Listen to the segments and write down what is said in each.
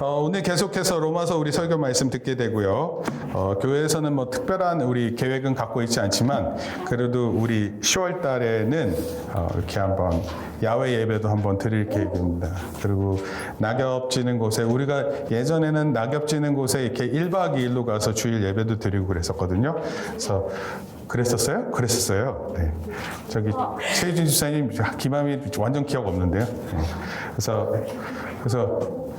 오늘 계속해서 로마서 우리 설교 말씀 듣게 되고요. 교회에서는 뭐 특별한 우리 계획은 갖고 있지 않지만 그래도 우리 10월 달에는 이렇게 한번 야외 예배도 한번 드릴 계획입니다. 그리고 낙엽 지는 곳에 우리가 예전에는 낙엽 지는 곳에 이렇게 1박 2일로 가서 주일 예배도 드리고 그랬었거든요. 그래서 그랬었어요? 그랬었어요. 네. 저기 최희준 집사님 기맘이 완전 기억 없는데요. 네. 그래서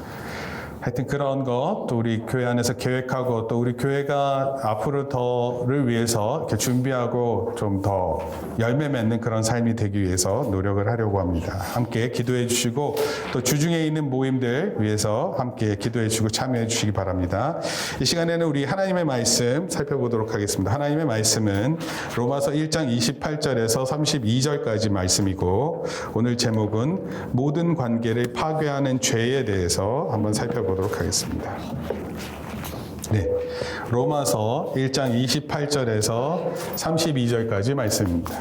하여튼 그런 것, 또 우리 교회 안에서 계획하고, 또 우리 교회가 앞으로 더를 위해서 이렇게 준비하고 좀 더 열매 맺는 그런 삶이 되기 위해서 노력을 하려고 합니다. 함께 기도해 주시고, 또 주중에 있는 모임들 위해서 함께 기도해 주시고 참여해 주시기 바랍니다. 이 시간에는 우리 하나님의 말씀 살펴보도록 하겠습니다. 하나님의 말씀은 로마서 1장 28절에서 32절까지 말씀이고, 오늘 제목은 모든 관계를 파괴하는 죄에 대해서 한번 살펴보도록 하겠습니다. 네, 로마서 1장 28절에서 32절까지 말씀입니다.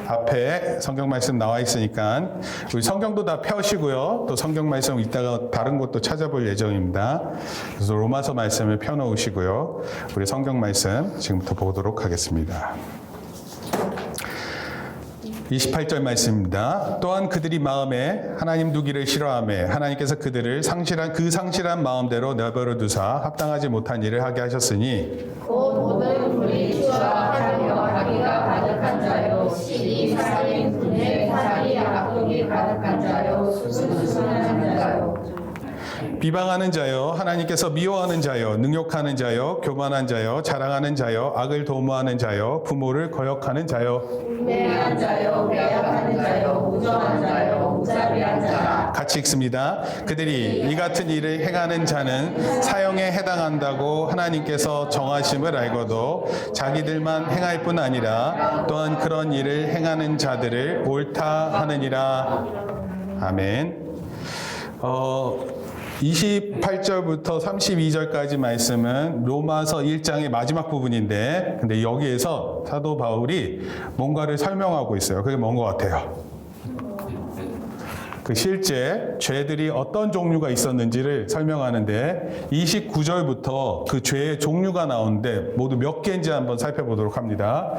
앞에 성경 말씀 나와 있으니까 우리 성경도 다 펴시고요. 또 성경 말씀 이따가 다른 곳도 찾아볼 예정입니다. 그래서 로마서 말씀을 펴놓으시고요. 우리 성경 말씀 지금부터 보도록 하겠습니다. 28절 말씀입니다. 또한 그들이 마음에 하나님 두기를 싫어하며 하나님께서 그들을 상실한 마음대로 내버려 두사 합당하지 못한 일을 하게 하셨으니 곧 모든 불의치와 하려 하기가 가득한 자요 시기 살인 분해 살이 악독이 가득한 자요 수순수순한 자요 비방하는 자요 하나님께서 미워하는 자요 능욕하는 자요 교만한 자요 자랑하는 자요 악을 도모하는 자요 부모를 거역하는 자요 우매한 자요 배약하는 자요 무정한 자요 무자비한 자 같이 읽습니다. 그들이 이 같은 일을 행하는 자는 사형에 해당한다고 하나님께서 정하심을 알고도 자기들만 행할 뿐 아니라 또한 그런 일을 행하는 자들을 옳다 하느니라. 아멘. 28절부터 32절까지 말씀은 로마서 1장의 마지막 부분인데, 근데 여기에서 사도 바울이 뭔가를 설명하고 있어요. 그게 뭔 것 같아요? 그 실제 죄들이 어떤 종류가 있었는지를 설명하는데 29절부터 그 죄의 종류가 나오는데 모두 몇 개인지 한번 살펴보도록 합니다.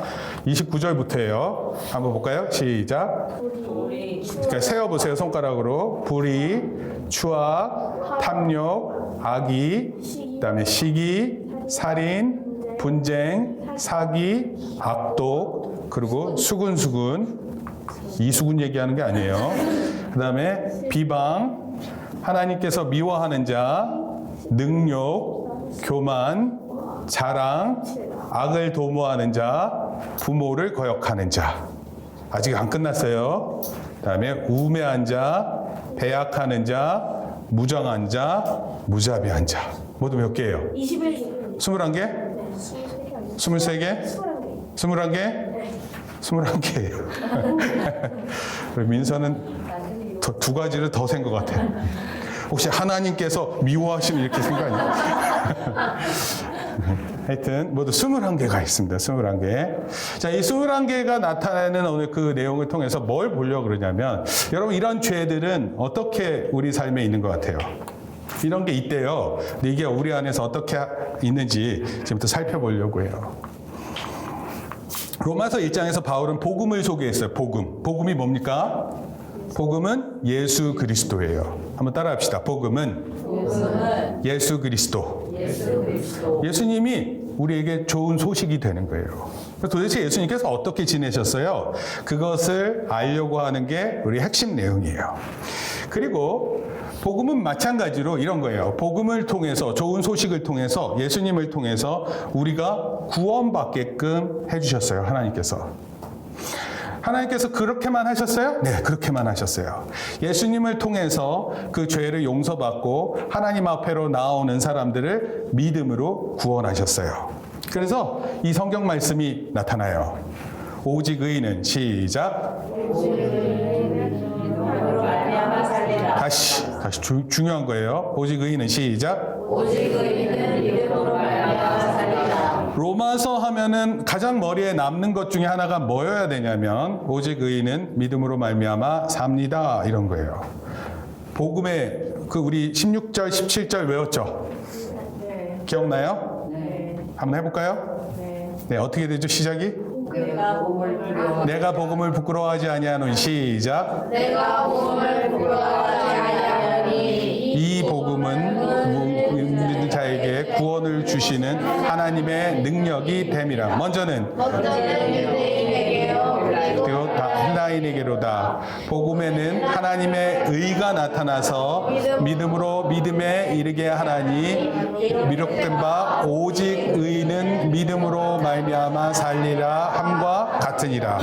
29절부터예요. 한번 볼까요? 시작. 그러니까 세어보세요. 손가락으로. 불의, 추악, 탐욕, 악의, 그다음에 시기, 살인, 분쟁, 사기, 악독, 그리고 수군수군. 이수군 얘기하는 게 아니에요. 그 다음에 비방, 하나님께서 미워하는 자, 능욕, 교만, 자랑, 악을 도모하는 자, 부모를 거역하는 자. 아직 안 끝났어요. 그 다음에 우매한 자, 배약하는 자, 무정한 자, 무자비한 자. 모두 몇 개예요? 21개. 21개? 네. 23개? 21개. 21개? 네. 21개예요. 민서는 두 가지를 더 센 것 같아요. 혹시 하나님께서 미워하시면 이렇게 쓴 거 아니에요? 하여튼 모두 21개가 있습니다. 21개. 자, 이 21개가 나타내는 오늘 그 내용을 통해서 뭘 보려고 그러냐면, 여러분 이런 죄들은 어떻게 우리 삶에 있는 것 같아요? 이런 게 있대요. 근데 이게 우리 안에서 어떻게 있는지 지금부터 살펴보려고 해요. 로마서 1장에서 바울은 복음을 소개했어요. 복음이 뭡니까? 복음은 예수 그리스도예요. 한번 따라합시다. 복음은 예수 그리스도. 예수님이 우리에게 좋은 소식이 되는 거예요. 도대체 예수님께서 어떻게 지내셨어요? 그것을 알려고 하는 게 우리 핵심 내용이에요. 그리고 복음은 마찬가지로 이런 거예요. 복음을 통해서, 좋은 소식을 통해서, 예수님을 통해서 우리가 구원받게끔 해주셨어요. 하나님께서 그렇게만 하셨어요? 네, 그렇게만 하셨어요. 예수님을 통해서 그 죄를 용서받고 하나님 앞에로 나오는 사람들을 믿음으로 구원하셨어요. 그래서 이 성경 말씀이 나타나요. 오직 의인은 시작. 다시 중요한 거예요. 오직 의인은 시작. 오직 의인은 믿음으로 말미암아 살리라. 로마서 하면은 가장 머리에 남는 것 중에 하나가 뭐여야 되냐면 오직 의인은 믿음으로 말미암아 삽니다 이런 거예요. 복음의 그 우리 16절, 17절 외웠죠? 네. 기억나요? 네. 한번 해볼까요? 네. 네, 어떻게 되죠? 시작이? 내가 복음을 부끄러워. 내가 복음을 부끄러워하지 아니하노니 시작. 내가 복음을 부끄러워하지 아니하니 이 복음은 믿는 자에게 구원을 주시는 하나님의 능력이 됨이라. 먼저는 유대인에게요 그리고 헬라인에게로다. 복음에는 하나님의 의가 나타나서 믿음으로 믿음에 이르게 하나니 미록된 바 오직 의는 믿음으로 말미암아 살리라 함과 같으니라.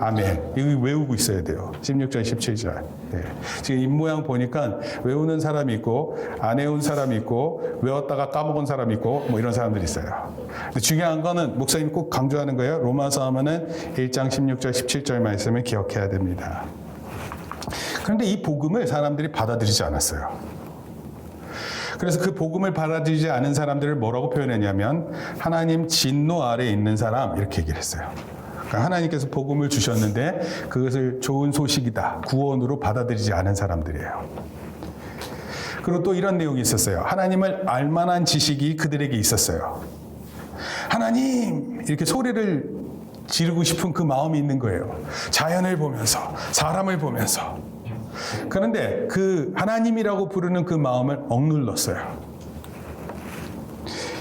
아멘. 이거 외우고 있어야 돼요. 16절 17절. 네. 지금 입모양 보니까 외우는 사람이 있고 안 외운 사람이 있고 외웠다가 까먹은 사람이 있고 뭐 이런 사람들이 있어요. 근데 중요한 거는 목사님이 꼭 강조하는 거예요. 로마서 하면은 1장 16절 17절 말씀을 기억해야 됩니다. 그런데 이 복음을 사람들이 받아들이지 않았어요. 그래서 그 복음을 받아들이지 않은 사람들을 뭐라고 표현했냐면 하나님 진노 아래에 있는 사람 이렇게 얘기를 했어요. 그러니까 하나님께서 복음을 주셨는데 그것을 좋은 소식이다, 구원으로 받아들이지 않은 사람들이에요. 그리고 또 이런 내용이 있었어요. 하나님을 알만한 지식이 그들에게 있었어요. 하나님! 이렇게 소리를 지르고 싶은 그 마음이 있는 거예요. 자연을 보면서, 사람을 보면서. 그런데 그 하나님이라고 부르는 그 마음을 억눌렀어요.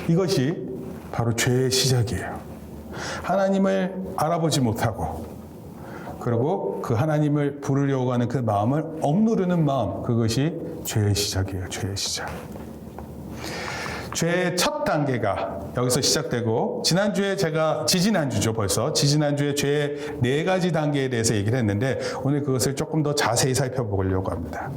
이것이 바로 죄의 시작이에요. 하나님을 알아보지 못하고 그리고 그 하나님을 부르려고 하는 그 마음을 억누르는 마음, 그것이 죄의 시작이에요. 죄의 시작. 죄의 첫 단계가 여기서 시작되고 지지난주죠 벌써. 지지난주에 죄의 4가지 단계에 대해서 얘기를 했는데 오늘 그것을 조금 더 자세히 살펴보려고 합니다.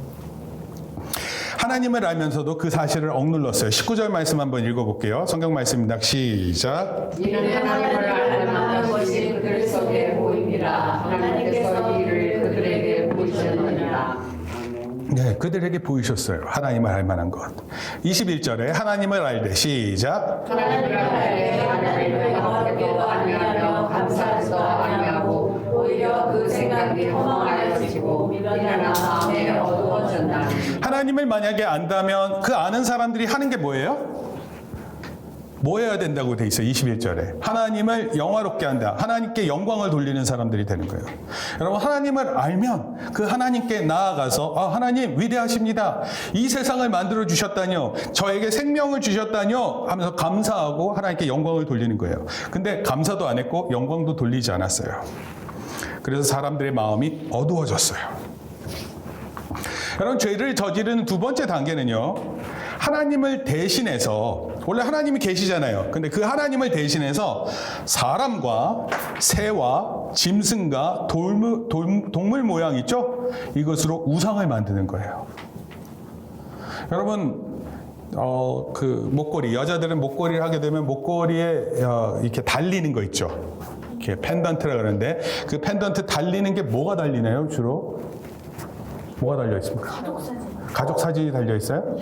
하나님을 알면서도 그 사실을 억눌렀어요. 19절 말씀 한번 읽어볼게요. 성경 말씀입니다. 시작. 이는 하나님을 알 만한 것이 그들 속에 보입니다. 하나님께서 이를 그들에게 보이셨느니라. 네, 그들에게 보이셨어요. 하나님을 알 만한 것. 21절에 하나님을 알되 시작. 하나님을 알되 하나님을 영화롭게도 아니하며 감사하지도 아니하고 오히려 그 생각이 허망하여지고 미련한 마음에 어두워졌나니. 하나님을 만약에 안다면 그 아는 사람들이 하는 게 뭐예요? 뭐 해야 된다고 돼 있어요? 21절에. 하나님을 영화롭게 한다. 하나님께 영광을 돌리는 사람들이 되는 거예요. 여러분, 하나님을 알면 그 하나님께 나아가서 하나님 위대하십니다. 이 세상을 만들어 주셨다뇨. 저에게 생명을 주셨다뇨. 하면서 감사하고 하나님께 영광을 돌리는 거예요. 근데 감사도 안 했고 영광도 돌리지 않았어요. 그래서 사람들의 마음이 어두워졌어요. 여러분, 죄를 저지르는 두 번째 단계는요, 하나님을 대신해서, 원래 하나님이 계시잖아요. 근데 그 하나님을 대신해서 사람과 새와 짐승과 동물 모양 있죠? 이것으로 우상을 만드는 거예요. 여러분, 그 목걸이, 여자들은 목걸이를 하게 되면 목걸이에 이렇게 달리는 거 있죠? 이렇게 펜던트라 그러는데 그 펜던트 달리는 게 뭐가 달리나요, 주로? 뭐가 달려 있습니까? 가족 사진이 달려 있어요?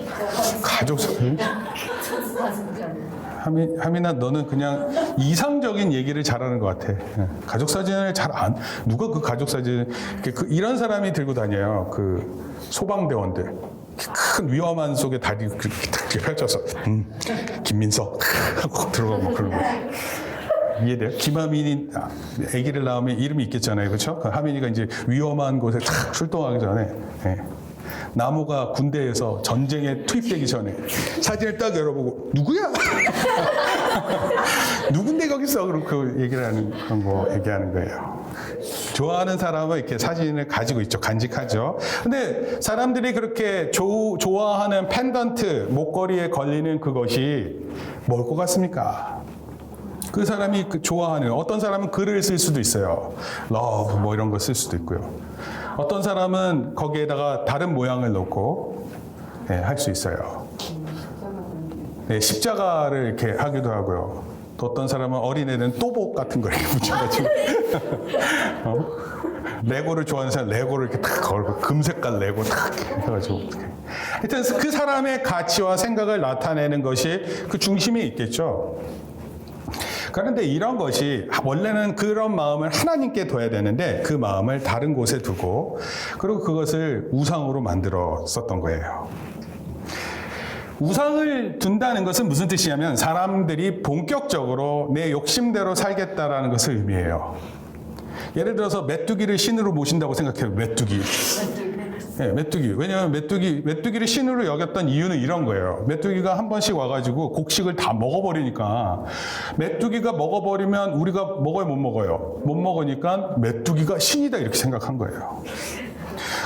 가족 사진? 하민아, 너는 그냥 이상적인 얘기를 잘하는 것 같아. 가족 사진을 누가 그 가족 사진, 이런 사람이 들고 다녀요. 그 소방대원들. 큰 위험한 속에 다리 이렇게 펼쳐서, 김민석 하고 들어가고 그러고. 이해돼요? 김하민이 아기를 낳으면 이름이 있겠잖아요. 그렇죠? 하민이가 이제 위험한 곳에 탁 출동하기 전에 나무가 군대에서 전쟁에 투입되기 전에 사진을 딱 열어보고 누구야? 누군데 거기서? 그럼 그 얘기를 하는 거 얘기하는 거예요. 좋아하는 사람은 이렇게 사진을 가지고 있죠. 간직하죠. 근데 사람들이 그렇게 좋아하는 펜던트, 목걸이에 걸리는 그것이 뭘 것 같습니까? 그 사람이 좋아하는, 어떤 사람은 글을 쓸 수도 있어요. love 뭐 이런 거 쓸 수도 있고요. 어떤 사람은 거기에다가 다른 모양을 넣고 할 수 있어요. 네, 십자가를 이렇게 하기도 하고요. 또 어떤 사람은 어린애는 또복 같은 걸 이렇게 붙여가지고 레고를 좋아하는 사람 레고를 이렇게 탁 걸고 금색깔 레고 탁 해가지고 하여튼 그 사람의 가치와 생각을 나타내는 것이 그 중심에 있겠죠. 그런데 이런 것이 원래는 그런 마음을 하나님께 둬야 되는데 그 마음을 다른 곳에 두고 그리고 그것을 우상으로 만들어 썼던 거예요. 우상을 둔다는 것은 무슨 뜻이냐면 사람들이 본격적으로 내 욕심대로 살겠다라는 것을 의미해요. 예를 들어서 메뚜기를 신으로 모신다고 생각해요. 메뚜기. 네, 메뚜기. 왜냐하면 메뚜기를 신으로 여겼던 이유는 이런 거예요. 메뚜기가 한 번씩 와가지고 곡식을 다 먹어버리니까 메뚜기가 먹어버리면 우리가 먹어요, 못 먹어요? 못 먹으니까 메뚜기가 신이다 이렇게 생각한 거예요.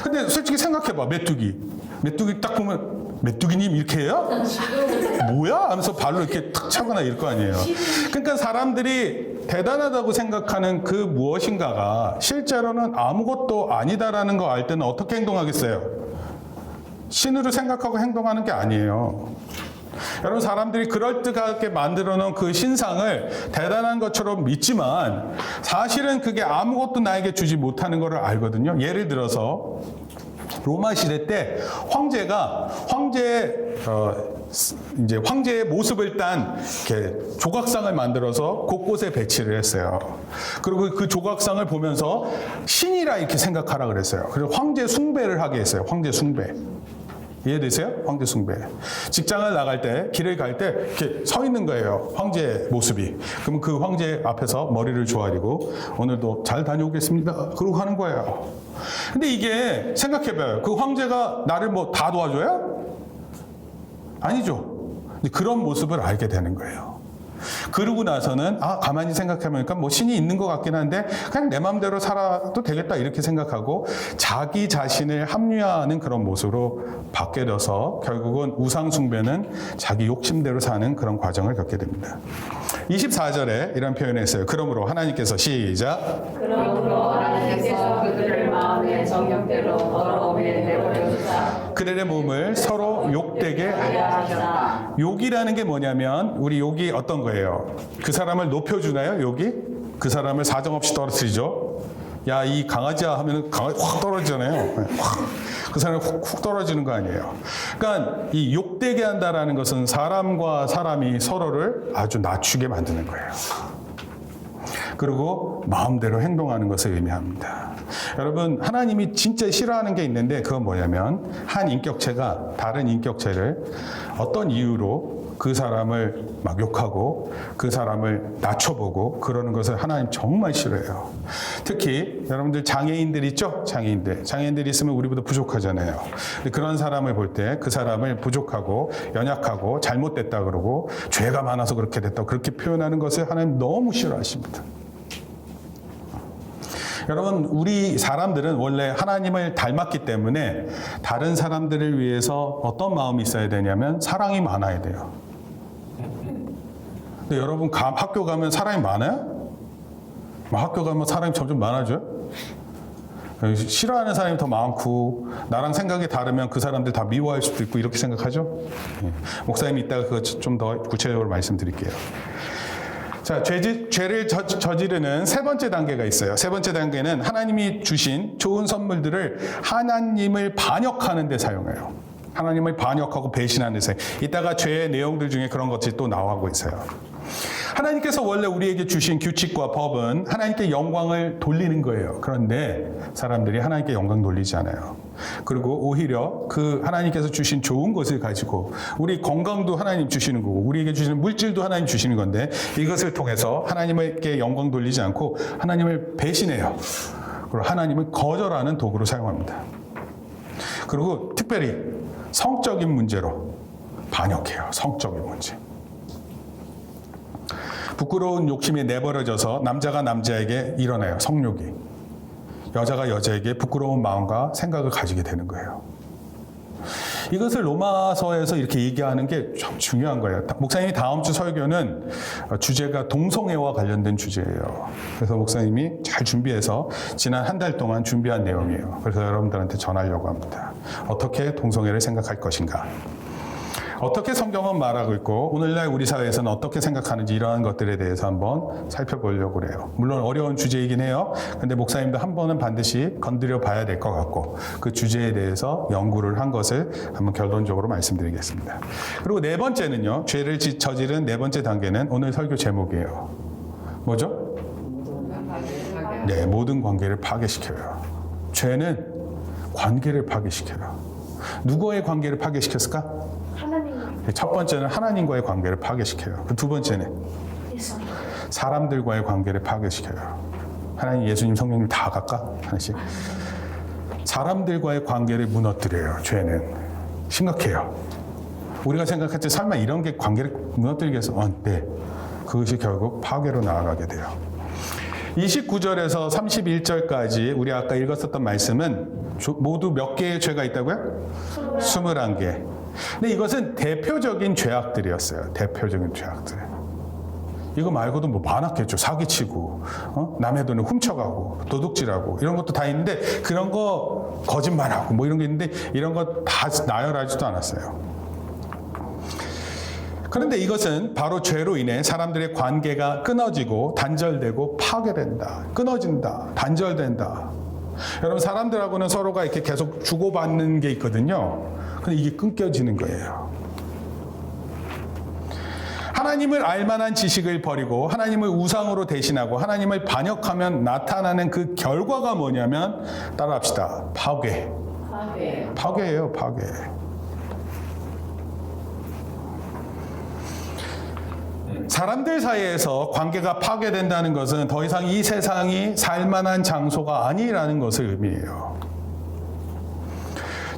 근데 솔직히 생각해봐. 메뚜기 딱 보면 메뚜기님 이렇게 해요? 뭐야? 하면서 발로 이렇게 탁 차거나 이럴 거 아니에요. 그러니까 사람들이 대단하다고 생각하는 그 무엇인가가 실제로는 아무것도 아니다라는 거 알 때는 어떻게 행동하겠어요? 신으로 생각하고 행동하는 게 아니에요. 여러분, 사람들이 그럴듯하게 만들어 놓은 그 신상을 대단한 것처럼 믿지만 사실은 그게 아무것도 나에게 주지 못하는 것을 알거든요. 예를 들어서 로마 시대 때 황제의 모습을 딴 이렇게 조각상을 만들어서 곳곳에 배치를 했어요. 그리고 그 조각상을 보면서 신이라 이렇게 생각하라 그랬어요. 그래서 황제 숭배를 하게 했어요. 황제 숭배. 이해되세요? 황제 숭배. 직장을 나갈 때, 길을 갈 때 이렇게 서 있는 거예요. 황제의 모습이. 그러면 그 황제 앞에서 머리를 조아리고 오늘도 잘 다녀오겠습니다. 그러고 하는 거예요. 근데 이게 생각해봐요. 그 황제가 나를 뭐 다 도와줘요? 아니죠. 그런 모습을 알게 되는 거예요. 그러고 나서는 가만히 생각해보니까 뭐 신이 있는 것 같긴 한데 그냥 내 마음대로 살아도 되겠다 이렇게 생각하고 자기 자신을 합리화하는 그런 모습으로 바뀌어서 결국은 우상 숭배는 자기 욕심대로 사는 그런 과정을 겪게 됩니다. 24절에 이런 표현을 했어요. 그러므로 하나님께서 시작. 그러므로 하나님께서 그들을 마음의 정욕대로 더러움에 내버려두사 그들의 몸을 서로 욕되게 하였다. 욕이라는 게 뭐냐면 우리 욕이 어떤 거예요? 그 사람을 높여주나요? 욕이? 그 사람을 사정없이 떨어뜨리죠. 야, 이 강아지야 하면 강아지 확 떨어지잖아요. 그 사람이 훅 떨어지는 거 아니에요. 그러니까 이 욕되게 한다라는 것은 사람과 사람이 서로를 아주 낮추게 만드는 거예요. 그리고 마음대로 행동하는 것을 의미합니다. 여러분, 하나님이 진짜 싫어하는 게 있는데 그건 뭐냐면 한 인격체가 다른 인격체를 어떤 이유로 그 사람을 막 욕하고 그 사람을 낮춰보고 그러는 것을 하나님 정말 싫어해요. 특히 여러분들 장애인들 있죠? 장애인들이 있으면 우리보다 부족하잖아요. 근데 그런 사람을 볼 때 그 사람을 부족하고 연약하고 잘못됐다 그러고 죄가 많아서 그렇게 됐다 그렇게 표현하는 것을 하나님 너무 싫어하십니다. 여러분, 우리 사람들은 원래 하나님을 닮았기 때문에 다른 사람들을 위해서 어떤 마음이 있어야 되냐면 사랑이 많아야 돼요. 근데 여러분, 학교 가면 사람이 많아요? 학교 가면 사람이 점점 많아져요? 싫어하는 사람이 더 많고 나랑 생각이 다르면 그 사람들 다 미워할 수도 있고 이렇게 생각하죠? 목사님이 이따가 그거 좀 더 구체적으로 말씀드릴게요. 자, 죄를 저지르는 세 번째 단계가 있어요. 세 번째 단계는 하나님이 주신 좋은 선물들을 하나님을 반역하는 데 사용해요. 하나님을 반역하고 배신하는 데 사용해요. 이따가 죄의 내용들 중에 그런 것들이 또 나오고 있어요. 하나님께서 원래 우리에게 주신 규칙과 법은 하나님께 영광을 돌리는 거예요. 그런데 사람들이 하나님께 영광 돌리지 않아요. 그리고 오히려 그 하나님께서 주신 좋은 것을 가지고 우리 건강도 하나님 주시는 거고 우리에게 주시는 물질도 하나님 주시는 건데 이것을 통해서 하나님께 영광 돌리지 않고 하나님을 배신해요. 그리고 하나님을 거절하는 도구로 사용합니다. 그리고 특별히 성적인 문제로 반역해요. 성적인 문제. 부끄러운 욕심이 내버려져서 남자가 남자에게 일어나요. 성욕이. 여자가 여자에게 부끄러운 마음과 생각을 가지게 되는 거예요. 이것을 로마서에서 이렇게 얘기하는 게 참 중요한 거예요. 목사님이 다음 주 설교는 주제가 동성애와 관련된 주제예요. 그래서 목사님이 잘 준비해서 지난 한 달 동안 준비한 내용이에요. 그래서 여러분들한테 전하려고 합니다. 어떻게 동성애를 생각할 것인가? 어떻게 성경은 말하고 있고 오늘날 우리 사회에서는 어떻게 생각하는지 이러한 것들에 대해서 한번 살펴보려고 그래요. 물론 어려운 주제이긴 해요. 근데 목사님도 한 번은 반드시 건드려 봐야 될 것 같고 그 주제에 대해서 연구를 한 것을 한번 결론적으로 말씀드리겠습니다. 그리고 네 번째는요. 죄를 저지른 네 번째 단계는 오늘 설교 제목이에요. 뭐죠? 네, 모든 관계를 파괴시켜요. 죄는 관계를 파괴시켜요. 누구와의 관계를 파괴시켰을까? 하나님. 첫 번째는 하나님과의 관계를 파괴시켜요. 그 두 번째는 사람들과의 관계를 파괴시켜요. 하나님, 예수님, 성령님 다 갈까? 하나씩. 사람들과의 관계를 무너뜨려요. 죄는. 심각해요. 우리가 생각할 때 설마 이런 게 관계를 무너뜨리겠어? 네. 그것이 결국 파괴로 나아가게 돼요. 29절에서 31절까지 우리 아까 읽었었던 말씀은 모두 몇 개의 죄가 있다고요? 21개. 근데 이것은 대표적인 죄악들이었어요. 대표적인 죄악들. 이거 말고도 뭐 많았겠죠. 사기치고, 남의 돈을 훔쳐가고, 도둑질하고, 이런 것도 다 있는데, 그런 거 거짓말하고, 뭐 이런 게 있는데, 이런 거 다 나열하지도 않았어요. 그런데 이것은 바로 죄로 인해 사람들의 관계가 끊어지고, 단절되고, 파괴된다. 끊어진다. 단절된다. 여러분, 사람들하고는 서로가 이렇게 계속 주고받는 게 있거든요. 근데 이게 끊겨지는 거예요. 하나님을 알만한 지식을 버리고 하나님을 우상으로 대신하고 하나님을 반역하면 나타나는 그 결과가 뭐냐면 따라합시다. 파괴. 파괴예요, 파괴. 사람들 사이에서 관계가 파괴된다는 것은 더 이상 이 세상이 살만한 장소가 아니라는 것을 의미해요.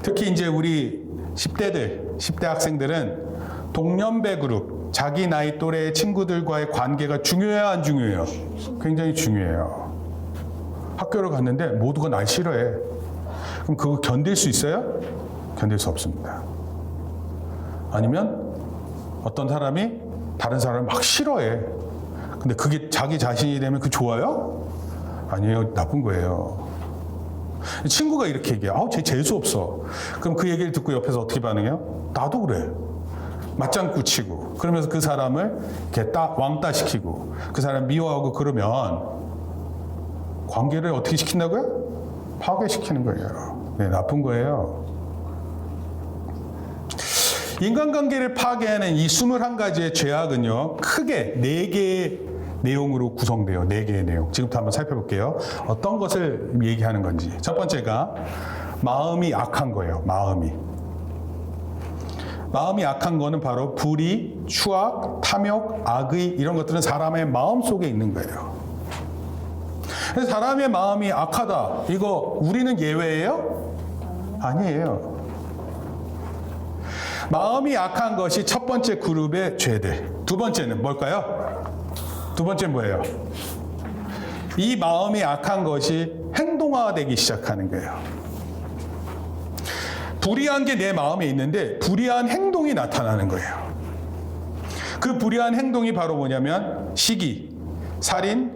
특히 이제 우리 10대 학생들은 동년배 그룹, 자기 나이 또래의 친구들과의 관계가 중요해요, 안 중요해요? 굉장히 중요해요. 학교를 갔는데 모두가 날 싫어해. 그럼 그거 견딜 수 있어요? 견딜 수 없습니다. 아니면 어떤 사람이 다른 사람을 막 싫어해. 근데 그게 자기 자신이 되면 그 좋아요? 아니에요, 나쁜 거예요. 친구가 이렇게 얘기해. 쟤 재수 없어. 그럼 그 얘기를 듣고 옆에서 어떻게 반응해요? 나도 그래. 맞장구 치고 그러면서 그 사람을 이렇게 왕따 시키고 그 사람 미워하고 그러면 관계를 어떻게 시킨다고요? 파괴시키는 거예요. 네, 나쁜 거예요. 인간관계를 파괴하는 이 21가지의 죄악은요, 크게 4개의 내용으로 구성돼요. 4개의 내용. 지금부터 한번 살펴볼게요. 어떤 것을 얘기하는 건지. 첫 번째가 마음이 악한 거예요. 마음이 악한 거는 바로 불의, 추악, 탐욕, 악의 이런 것들은 사람의 마음 속에 있는 거예요. 그래서 사람의 마음이 악하다. 이거 우리는 예외예요? 아니에요. 마음이 악한 것이 첫 번째 그룹의 죄들. 두 번째는 뭘까요? 두 번째는 뭐예요? 이 마음이 악한 것이 행동화되기 시작하는 거예요. 불의한 게 내 마음에 있는데 불의한 행동이 나타나는 거예요. 그 불의한 행동이 바로 뭐냐면 시기, 살인,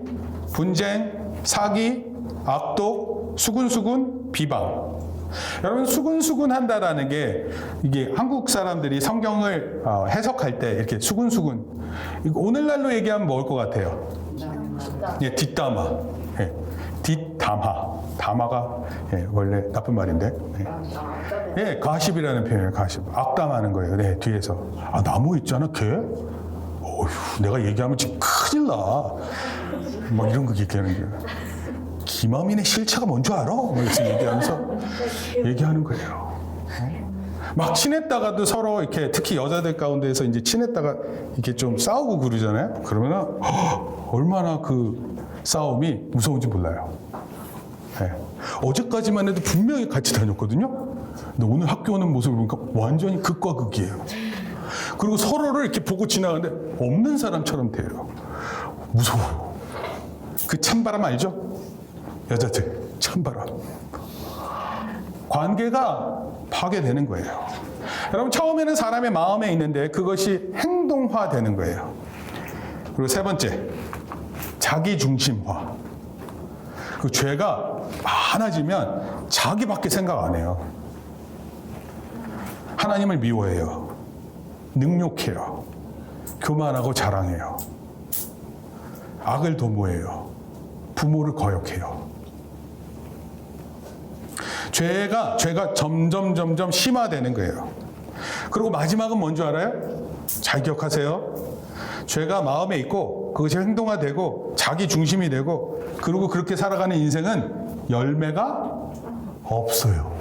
분쟁, 사기, 악독, 수군수군, 비방. 여러분, 수군수군 한다라는 게 이게 한국 사람들이 성경을 해석할 때 이렇게 수군수군, 이거 오늘날로 얘기하면 뭘 것 같아요? 예, 뒷담화. 예, 뒷담화. 담화가 원래 나쁜 말인데. 예, 가십이라는 표현이에요. 가십. 악담하는 거예요. 네, 뒤에서. 나무 있잖아, 걔? 어휴, 내가 얘기하면 지금 큰일 나. 막 이런 거 얘기하는 거예요. 김어민의 실체가 뭔 줄 알아? 막 이렇게 얘기하는 거예요. 막 친했다가도 서로 이렇게 특히 여자들 가운데서 이제 친했다가 이렇게 좀 싸우고 그러잖아요. 그러면은 얼마나 그 싸움이 무서운지 몰라요. 네. 어제까지만 해도 분명히 같이 다녔거든요. 근데 오늘 학교 오는 모습을 보니까 완전히 극과 극이에요. 그리고 서로를 이렇게 보고 지나가는데 없는 사람처럼 돼요. 무서워요. 그 찬바람 알죠? 여자들 찬바람. 관계가 파괴되는 거예요. 여러분, 처음에는 사람의 마음에 있는데 그것이 행동화되는 거예요. 그리고 세 번째, 자기중심화. 그 죄가 많아지면 자기밖에 생각 안 해요. 하나님을 미워해요. 능욕해요. 교만하고 자랑해요. 악을 도모해요. 부모를 거역해요. 죄가 점점 심화되는 거예요. 그리고 마지막은 뭔 줄 알아요? 잘 기억하세요. 죄가 마음에 있고 되고 그것이 행동화되고 자기 중심이 되고 그리고 그렇게 살아가는 인생은 열매가 없어요.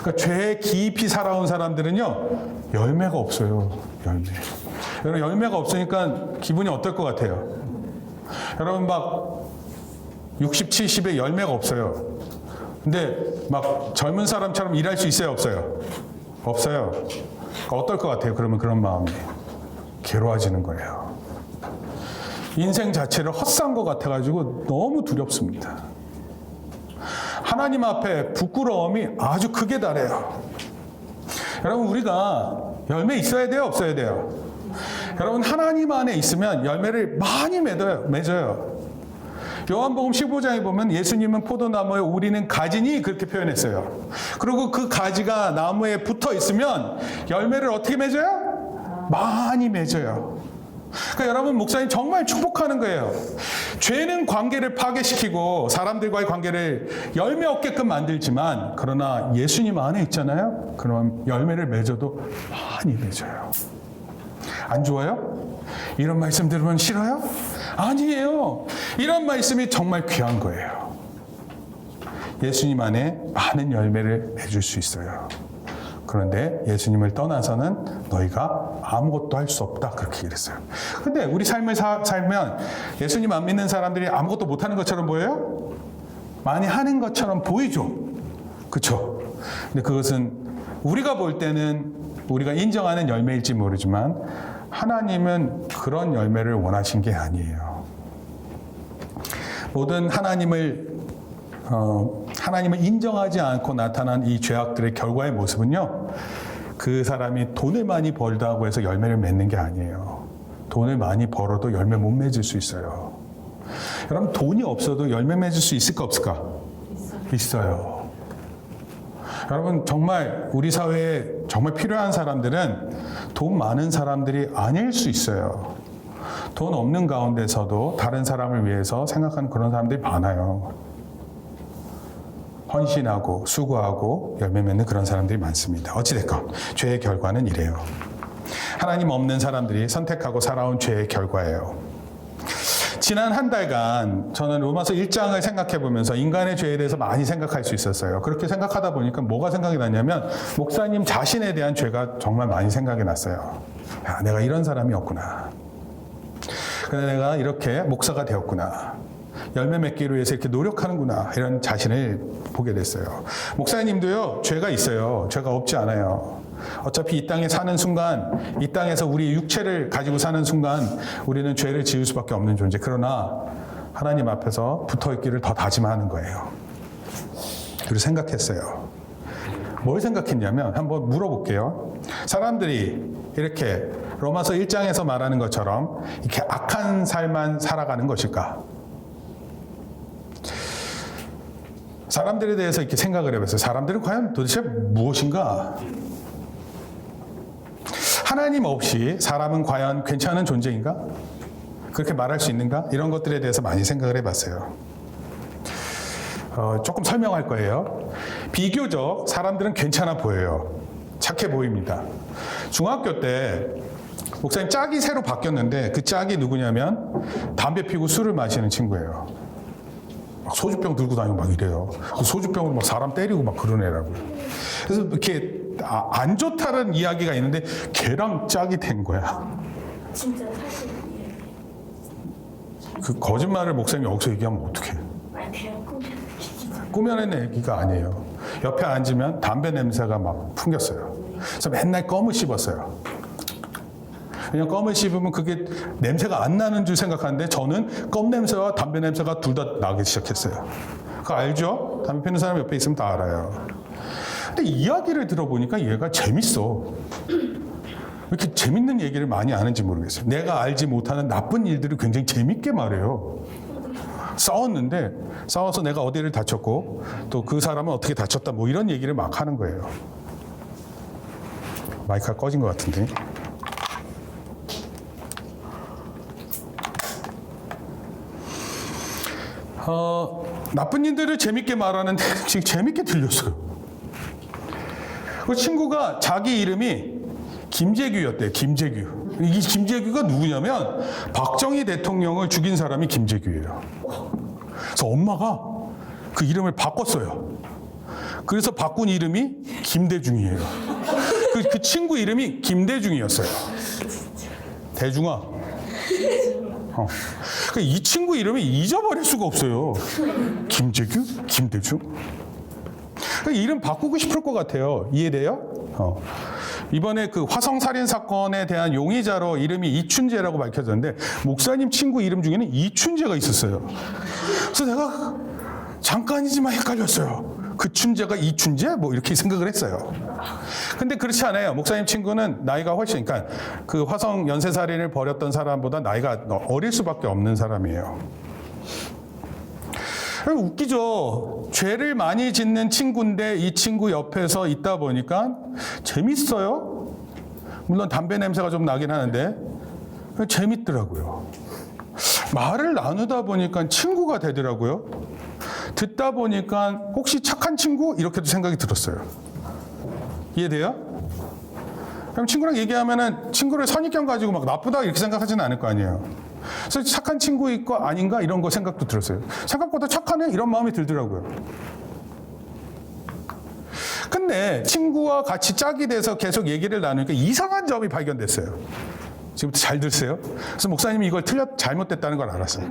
그러니까 죄에 깊이 살아온 사람들은요, 열매가 없어요. 여러분, 열매가 없으니까 기분이 어떨 것 같아요? 여러분, 막 60, 70에 열매가 없어요. 근데 막 젊은 사람처럼 일할 수 있어요? 없어요? 없어요. 그러니까 어떨 것 같아요? 그러면 그런 마음이 괴로워지는 거예요. 인생 자체를 헛산 것 같아가지고 너무 두렵습니다. 하나님 앞에 부끄러움이 아주 극에 달해요. 여러분, 우리가 열매 있어야 돼요? 없어야 돼요? 여러분, 하나님 안에 있으면 열매를 많이 맺어요. 요한복음 15장에 보면 예수님은 포도나무에 우리는 가지니 그렇게 표현했어요. 그리고 그 가지가 나무에 붙어 있으면 열매를 어떻게 맺어요? 많이 맺어요. 그러니까 여러분, 목사님 정말 축복하는 거예요. 죄는 관계를 파괴시키고 사람들과의 관계를 열매 없게끔 만들지만, 그러나 예수님 안에 있잖아요. 그럼 열매를 맺어도 많이 맺어요. 안 좋아요? 이런 말씀 들으면 싫어요? 아니에요. 이런 말씀이 정말 귀한 거예요. 예수님 안에 많은 열매를 맺을 수 있어요. 그런데 예수님을 떠나서는 너희가 아무것도 할 수 없다, 그렇게 얘기했어요. 근데 우리 삶을 살면 예수님 안 믿는 사람들이 아무것도 못하는 것처럼 보여요? 많이 하는 것처럼 보이죠? 그렇죠? 근데 그것은 우리가 볼 때는 우리가 인정하는 열매일지 모르지만 하나님은 그런 열매를 원하신 게 아니에요. 모든 하나님을 인정하지 않고 나타난 이 죄악들의 결과의 모습은요, 그 사람이 돈을 많이 벌다고 해서 열매를 맺는 게 아니에요. 돈을 많이 벌어도 열매 못 맺을 수 있어요. 여러분, 돈이 없어도 열매 맺을 수 있을까 없을까? 있어요. 여러분, 정말 우리 사회에 정말 필요한 사람들은 돈 많은 사람들이 아닐 수 있어요. 돈 없는 가운데서도 다른 사람을 위해서 생각하는 그런 사람들이 많아요. 헌신하고 수고하고 열매 맺는 그런 사람들이 많습니다. 어찌됐건 죄의 결과는 이래요. 하나님 없는 사람들이 선택하고 살아온 죄의 결과예요. 지난 한 달간 저는 로마서 1장을 생각해 보면서 인간의 죄에 대해서 많이 생각할 수 있었어요. 그렇게 생각하다 보니까 뭐가 생각이 났냐면 목사님 자신에 대한 죄가 정말 많이 생각이 났어요. 야, 내가 이런 사람이었구나. 그래서 내가 이렇게 목사가 되었구나. 열매 맺기를 위해서 이렇게 노력하는구나. 이런 자신을 보게 됐어요. 목사님도요, 죄가 있어요. 죄가 없지 않아요. 어차피 이 땅에 사는 순간, 이 땅에서 우리 육체를 가지고 사는 순간 우리는 죄를 지을 수밖에 없는 존재. 그러나 하나님 앞에서 붙어있기를 더 다짐하는 거예요. 그리고 생각했어요. 뭘 생각했냐면 한번 물어볼게요. 사람들이 이렇게 로마서 1장에서 말하는 것처럼 이렇게 악한 삶만 살아가는 것일까? 사람들에 대해서 이렇게 생각을 해봤어요. 사람들은 과연 도대체 무엇인가? 하나님 없이 사람은 과연 괜찮은 존재인가? 그렇게 말할 수 있는가? 이런 것들에 대해서 많이 생각을 해봤어요. 조금 설명할 거예요. 비교적 사람들은 괜찮아 보여요. 착해 보입니다. 중학교 때 목사님 짝이 새로 바뀌었는데 그 짝이 누구냐면 담배 피우고 술을 마시는 친구예요. 막 소주병 들고 다니고 막 이래요. 그 소주병으로 막 사람 때리고 막 그런 애라고요. 그래서 이렇게 안 좋다는 이야기가 있는데 걔랑 짝이 된 거야. 진짜 사실 그 거짓말을 목사님이 여기서 얘기하면 어떡해. 그냥 꾸며낸 얘기가 아니에요. 옆에 앉으면 담배 냄새가 막 풍겼어요. 그래서 맨날 껌을 씹었어요. 그냥 껌을 씹으면 그게 냄새가 안 나는 줄 생각하는데 저는 껌 냄새와 담배 냄새가 둘 다 나기 시작했어요. 그거 알죠? 담배 피우는 사람 옆에 있으면 다 알아요. 근데 이야기를 들어보니까 얘가 재밌어. 왜 이렇게 재밌는 얘기를 많이 아는지 모르겠어요. 내가 알지 못하는 나쁜 일들을 굉장히 재밌게 말해요. 싸웠는데 싸워서 내가 어디를 다쳤고 또 그 사람은 어떻게 다쳤다 뭐 이런 얘기를 막 하는 거예요. 마이크가 꺼진 것 같은데. 나쁜 일들을 재밌게 말하는데 재밌게 들렸어요. 그 친구가 자기 이름이 김재규였대요. 김재규. 이 김재규가 누구냐면 박정희 대통령을 죽인 사람이 김재규예요. 그래서 엄마가 그 이름을 바꿨어요. 그래서 바꾼 이름이 김대중이에요. 그 친구 이름이 김대중이었어요. 대중아. 그러니까 이 친구 이름을 잊어버릴 수가 없어요. 김재규? 김대중? 그러니까 이름 바꾸고 싶을 것 같아요. 이해돼요? 이번에 그 화성살인 사건에 대한 용의자로 이름이 이춘재라고 밝혀졌는데 목사님 친구 이름 중에는 이춘재가 있었어요. 그래서 내가 잠깐이지만 헷갈렸어요. 그 춘재가 이춘재? 뭐 이렇게 생각을 했어요. 근데 그렇지 않아요. 목사님 친구는 나이가 훨씬, 그러니까 그 화성 연쇄살인을 벌였던 사람보다 나이가 어릴 수밖에 없는 사람이에요. 웃기죠. 죄를 많이 짓는 친구인데 이 친구 옆에서 있다 보니까 재밌어요. 물론 담배 냄새가 좀 나긴 하는데 재밌더라고요. 말을 나누다 보니까 친구가 되더라고요. 듣다 보니까 혹시 착한 친구? 이렇게도 생각이 들었어요. 이해돼요? 그럼 친구랑 얘기하면은 친구를 선입견 가지고 막 나쁘다 이렇게 생각하지는 않을 거 아니에요. 그래서 착한 친구일 거 아닌가 이런 거 생각도 들었어요. 생각보다 착하네 이런 마음이 들더라고요. 근데 친구와 같이 짝이 돼서 계속 얘기를 나누니까 이상한 점이 발견됐어요. 지금부터 잘 들으세요. 그래서 목사님이 이걸 잘못됐다는 걸 알았어요.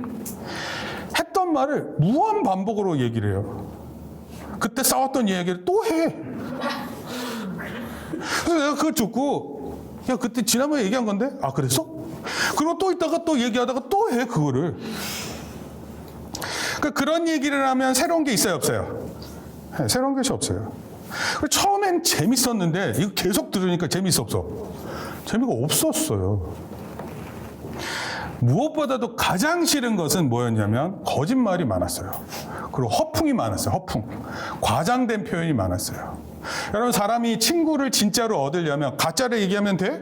했던 말을 무한 반복으로 얘기를 해요. 그때 싸웠던 얘기를 또 해. 그래서 내가 그걸 듣고 야 그때 지난번에 얘기한 건데 아 그랬어? 그리고 또 있다가 또 얘기하다가 또 해 그거를. 그러니까 그런 얘기를 하면 새로운 게 있어요 없어요? 네, 새로운 것이 없어요. 처음엔 재밌었는데 이거 계속 들으니까 재밌어 없어? 재미가 없었어요. 무엇보다도 가장 싫은 것은 뭐였냐면 거짓말이 많았어요. 그리고 허풍이 많았어요. 허풍. 과장된 표현이 많았어요. 여러분 사람이 친구를 진짜로 얻으려면 가짜를 얘기하면 돼?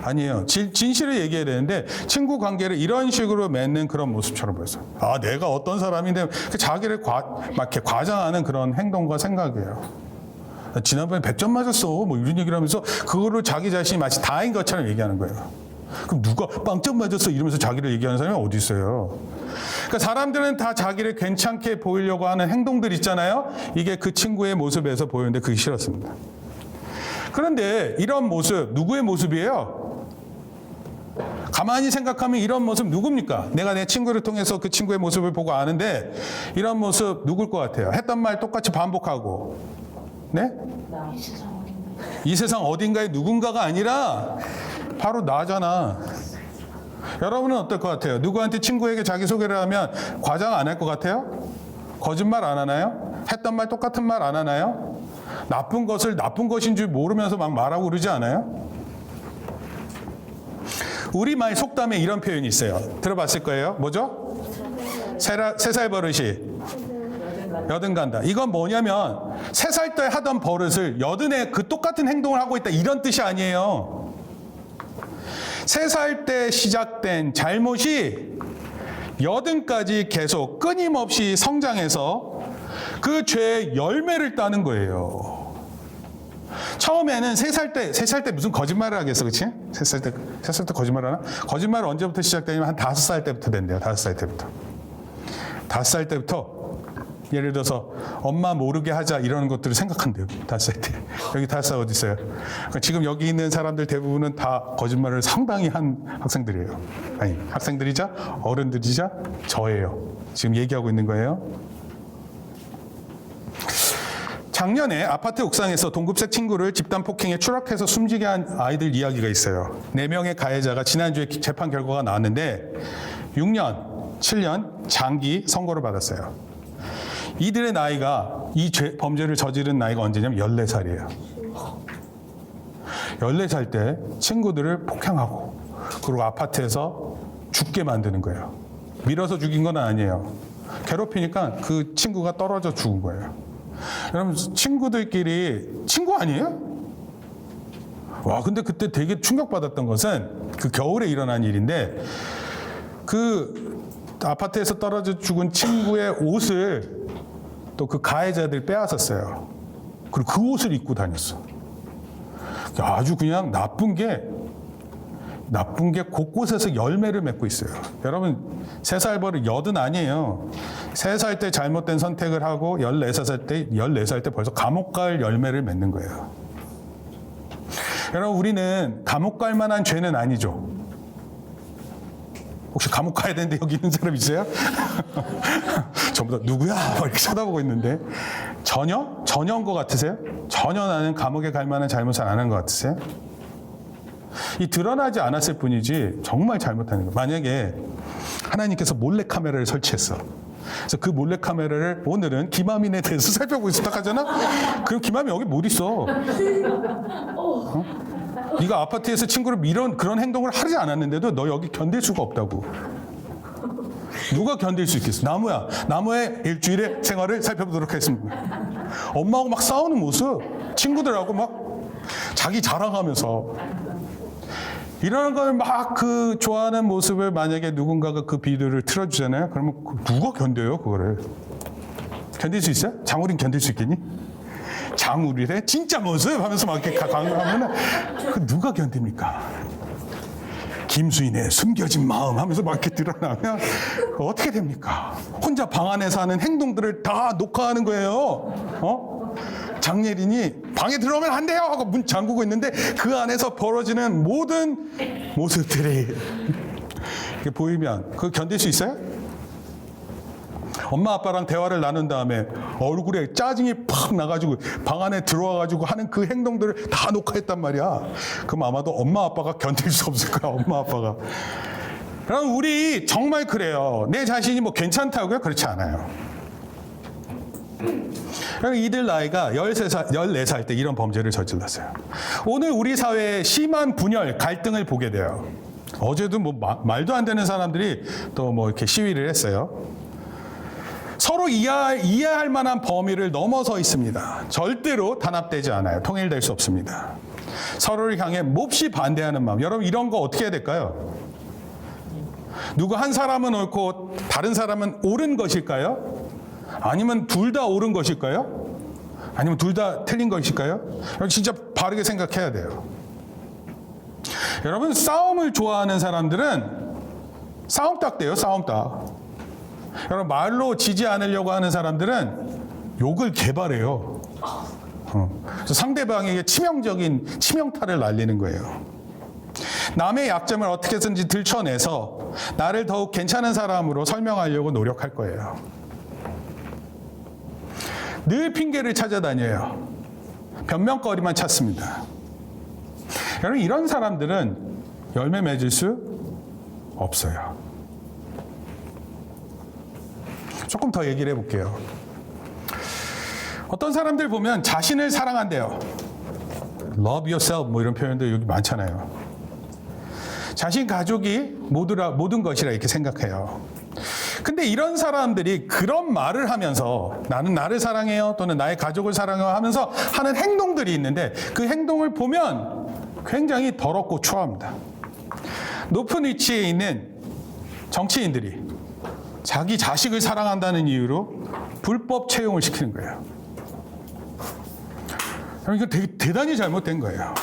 아니에요. 진실을 얘기해야 되는데 친구 관계를 이런 식으로 맺는 그런 모습처럼 보였어요. 아 내가 어떤 사람인데 자기를 막 이렇게 과장하는 그런 행동과 생각이에요. 지난번에 100점 맞았어. 뭐 이런 얘기를 하면서 그거를 자기 자신이 마치 다인 것처럼 얘기하는 거예요. 그럼 누가 빵점 맞았어 이러면서 자기를 얘기하는 사람이 어디 있어요? 그러니까 사람들은 다 자기를 괜찮게 보이려고 하는 행동들 있잖아요. 이게 그 친구의 모습에서 보였는데 그게 싫었습니다. 그런데 이런 모습 누구의 모습이에요? 가만히 생각하면 이런 모습 누굽니까? 내가 내 친구를 통해서 그 친구의 모습을 보고 아는데 이런 모습 누굴 것 같아요? 했던 말 똑같이 반복하고 네? 이 세상 어딘가에 누군가가 아니라 바로 나잖아. 여러분은 어떨 것 같아요? 누구한테 친구에게 자기소개를 하면 과장 안 할 것 같아요? 거짓말 안 하나요? 했던 말 똑같은 말 안 하나요? 나쁜 것을 나쁜 것인 줄 모르면서 막 말하고 그러지 않아요? 우리말 속담에 이런 표현이 있어요. 들어봤을 거예요. 뭐죠? 세 살 버릇이 여든 간다. 이건 뭐냐면 3살 때 하던 버릇을 여든에 그 똑같은 행동을 하고 있다 이런 뜻이 아니에요. 3살 때 시작된 잘못이 여든까지 계속 끊임없이 성장해서 그 죄의 열매를 따는 거예요. 처음에는 3살 때 무슨 거짓말을 하겠어, 그치? 3살 때 거짓말 하나? 거짓말 언제부터 시작되냐면 한 5살 때부터 된대요, 5살 때부터. 5살 때부터 예를 들어서 엄마 모르게 하자 이런 것들을 생각한대요. 5살 때. 여기 5살 어디 있어요? 지금 여기 있는 사람들 대부분은 다 거짓말을 상당히 한 학생들이에요. 아니 학생들이자 어른들이자 저예요. 지금 얘기하고 있는 거예요. 작년에 아파트 옥상에서 동급생 친구를 집단 폭행에 추락해서 숨지게 한 아이들 이야기가 있어요. 4명의 가해자가 지난주에 재판 결과가 나왔는데 6년, 7년 장기 선고를 받았어요. 이들의 나이가 이 범죄를 저지른 나이가 언제냐면 14살이에요. 14살 때 친구들을 폭행하고 그리고 아파트에서 죽게 만드는 거예요. 밀어서 죽인 건 아니에요. 괴롭히니까 그 친구가 떨어져 죽은 거예요. 여러분 친구들끼리 친구 아니에요? 와 근데 그때 되게 충격받았던 것은 그 겨울에 일어난 일인데 그 아파트에서 떨어져 죽은 친구의 옷을 또 그 가해자들 빼앗았어요. 그리고 그 옷을 입고 다녔어. 아주 그냥 나쁜 게 나쁜 게 곳곳에서 열매를 맺고 있어요. 여러분, 3살 버릇 여든 아니에요. 3살 때 잘못된 선택을 하고 14살 때 벌써 감옥 갈 열매를 맺는 거예요. 여러분, 우리는 감옥 갈 만한 죄는 아니죠. 혹시 감옥 가야 되는데 여기 있는 사람 있어요? 전부 다 누구야? 이렇게 쳐다보고 있는데 전혀인 것 같으세요? 전혀 나는 감옥에 갈 만한 잘못을 안 한 것 같으세요? 이 드러나지 않았을 뿐이지 정말 잘못하는 거예요. 만약에 하나님께서 몰래카메라를 설치했어. 그래서 그 몰래카메라를 오늘은 김하민에 대해서 살펴보고 있었다 하잖아? 그럼 김하민 여기 못 있어. 네가 아파트에서 친구를 밀은 그런 행동을 하지 않았는데도 너 여기 견딜 수가 없다고. 누가 견딜 수 있겠어? 나무의 일주일의 생활을 살펴보도록 하겠습니다. 엄마하고 막 싸우는 모습, 친구들하고 막 자기 자랑하면서 이런 걸 막 그 좋아하는 모습을 만약에 누군가가 그 비디오를 틀어주잖아요. 그러면 누가 견뎌요, 그거를? 견딜 수 있어요? 장우린 견딜 수 있겠니? 장우린의 진짜 모습 하면서 막 이렇게 강요하면은 그 누가 견딥니까? 김수인의 숨겨진 마음 하면서 막 이렇게 드러나면 어떻게 됩니까? 혼자 방 안에서 하는 행동들을 다 녹화하는 거예요. 장예린이 방에 들어오면 안 돼요 하고 문 잠그고 있는데 그 안에서 벌어지는 모든 모습들이 이렇게 보이면 그거 견딜 수 있어요? 엄마 아빠랑 대화를 나눈 다음에 얼굴에 짜증이 팍 나가지고 방 안에 들어와가지고 하는 그 행동들을 다 녹화했단 말이야. 그럼 아마도 엄마 아빠가 견딜 수 없을 거야, 엄마 아빠가. 그럼 우리 정말 그래요. 내 자신이 뭐 괜찮다고요? 그렇지 않아요. 그럼 이들 나이가 13살, 14살 때 이런 범죄를 저질렀어요. 오늘 우리 사회에 심한 분열, 갈등을 보게 돼요. 어제도 뭐 말도 안 되는 사람들이 또 뭐 이렇게 시위를 했어요. 서로 이해할 만한 범위를 넘어서 있습니다. 절대로 단합되지 않아요. 통일될 수 없습니다. 서로를 향해 몹시 반대하는 마음. 여러분, 이런 거 어떻게 해야 될까요? 누구 한 사람은 옳고 다른 사람은 옳은 것일까요? 아니면 둘 다 옳은 것일까요? 아니면 둘 다 틀린 것일까요? 진짜 바르게 생각해야 돼요. 여러분, 싸움을 좋아하는 사람들은 싸움닭돼요, 싸움닭. 여러분, 말로 지지 않으려고 하는 사람들은 욕을 개발해요. 그래서 상대방에게 치명적인 치명타를 날리는 거예요. 남의 약점을 어떻게든지 들춰내서 나를 더욱 괜찮은 사람으로 설명하려고 노력할 거예요. 늘 핑계를 찾아다녀요. 변명거리만 찾습니다. 여러분, 이런 사람들은 열매 맺을 수 없어요. 조금 더 얘기를 해볼게요. 어떤 사람들 보면 자신을 사랑한대요. Love yourself 뭐 이런 표현도 여기 많잖아요. 자신 가족이 모든 것이라 이렇게 생각해요. 근데 이런 사람들이 그런 말을 하면서 나는 나를 사랑해요 또는 나의 가족을 사랑해요 하면서 하는 행동들이 있는데 그 행동을 보면 굉장히 더럽고 추합니다. 높은 위치에 있는 정치인들이 자기 자식을 사랑한다는 이유로 불법 채용을 시키는 거예요. 이거 되게 대단히 잘못된 거예요.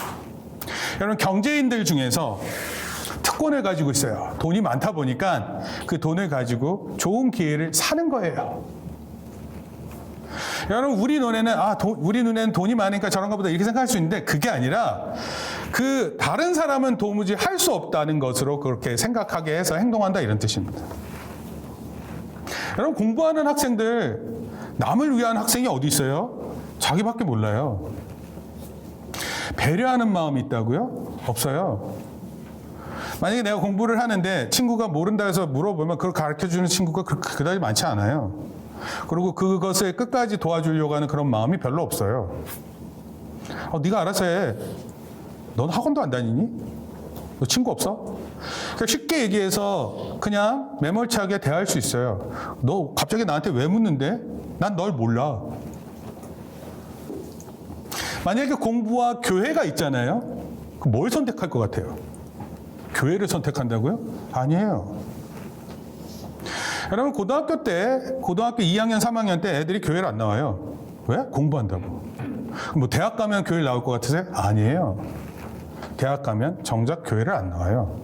여러분, 경제인들 중에서 특권을 가지고 있어요. 돈이 많다 보니까 그 돈을 가지고 좋은 기회를 사는 거예요. 여러분, 우리 눈에는 돈이 많으니까 저런가 보다 이렇게 생각할 수 있는데 그게 아니라 그 다른 사람은 도무지 할 수 없다는 것으로 그렇게 생각하게 해서 행동한다 이런 뜻입니다. 여러분, 공부하는 학생들 남을 위한 학생이 어디 있어요? 자기밖에 몰라요. 배려하는 마음이 있다고요? 없어요. 만약에 내가 공부를 하는데 친구가 모른다 해서 물어보면 그걸 가르쳐주는 친구가 그다지 많지 않아요. 그리고 그것을 끝까지 도와주려고 하는 그런 마음이 별로 없어요. 네가 알아서 해. 넌 학원도 안 다니니? 너 친구 없어? 그러니까 쉽게 얘기해서 그냥 매몰차게 대할 수 있어요. 너 갑자기 나한테 왜 묻는데? 난 널 몰라. 만약에 공부와 교회가 있잖아요. 그럼 뭘 선택할 것 같아요? 교회를 선택한다고요? 아니에요. 여러분, 고등학교 2학년, 3학년 때 애들이 교회를 안 나와요. 왜? 공부한다고. 뭐 대학 가면 교회 나올 것 같으세요? 아니에요. 대학 가면 정작 교회를 안 나와요.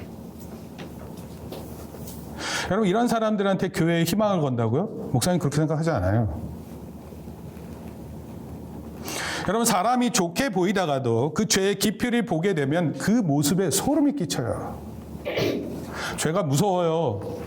여러분, 이런 사람들한테 교회에 희망을 건다고요? 목사님 그렇게 생각하지 않아요. 여러분, 사람이 좋게 보이다가도 그 죄의 깊이를 보게 되면 그 모습에 소름이 끼쳐요. 죄가 무서워요.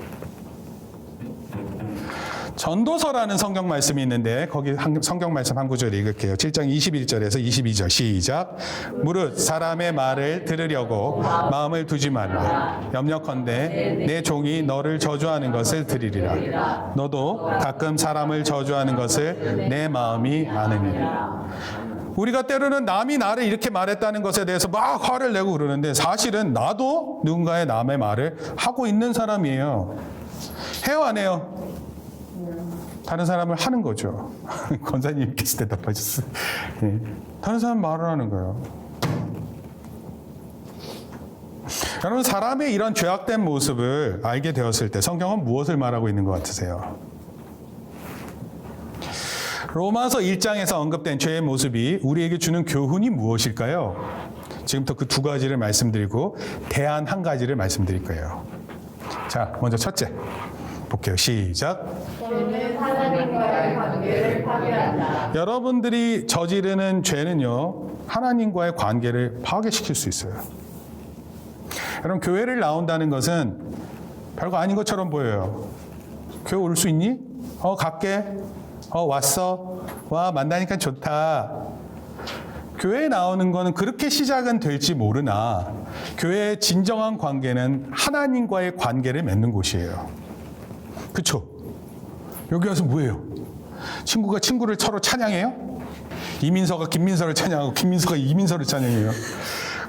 전도서라는 성경 말씀이 있는데 거기 성경 말씀 한 구절 읽을게요. 7장 21절에서 22절 시작. 무릇 사람의 말을 들으려고 마음을 두지 말라. 염려컨대 내 종이 너를 저주하는 것을 들으리라. 너도 가끔 사람을 저주하는 것을 내 마음이 아느니라. 우리가 때로는 남이 나를 이렇게 말했다는 것에 대해서 막 화를 내고 그러는데 사실은 나도 누군가의 남의 말을 하고 있는 사람이에요. 해요, 안 해요? 다른 사람을 하는 거죠. 권사님께서 대답하셨어요. 예. 다른 사람 말을 하는 거예요. 여러분, 사람의 이런 죄악된 모습을 알게 되었을 때 성경은 무엇을 말하고 있는 것 같으세요? 로마서 1장에서 언급된 죄의 모습이 우리에게 주는 교훈이 무엇일까요? 지금부터 그 두 가지를 말씀드리고 대안 한 가지를 말씀드릴 거예요. 자, 먼저 첫째 볼게요. 시작. 죄는 하나님과의 관계를 파괴한다. 여러분들이 저지르는 죄는요, 하나님과의 관계를 파괴시킬 수 있어요. 여러분, 교회를 나온다는 것은 별거 아닌 것처럼 보여요. 교회 올 수 있니? 갈게. 왔어. 와, 만나니까 좋다. 교회에 나오는 거는 그렇게 시작은 될지 모르나 교회의 진정한 관계는 하나님과의 관계를 맺는 곳이에요. 그렇죠? 여기 와서 뭐예요? 친구가 친구를 서로 찬양해요? 이민서가 김민서를 찬양하고 김민서가 이민서를 찬양해요.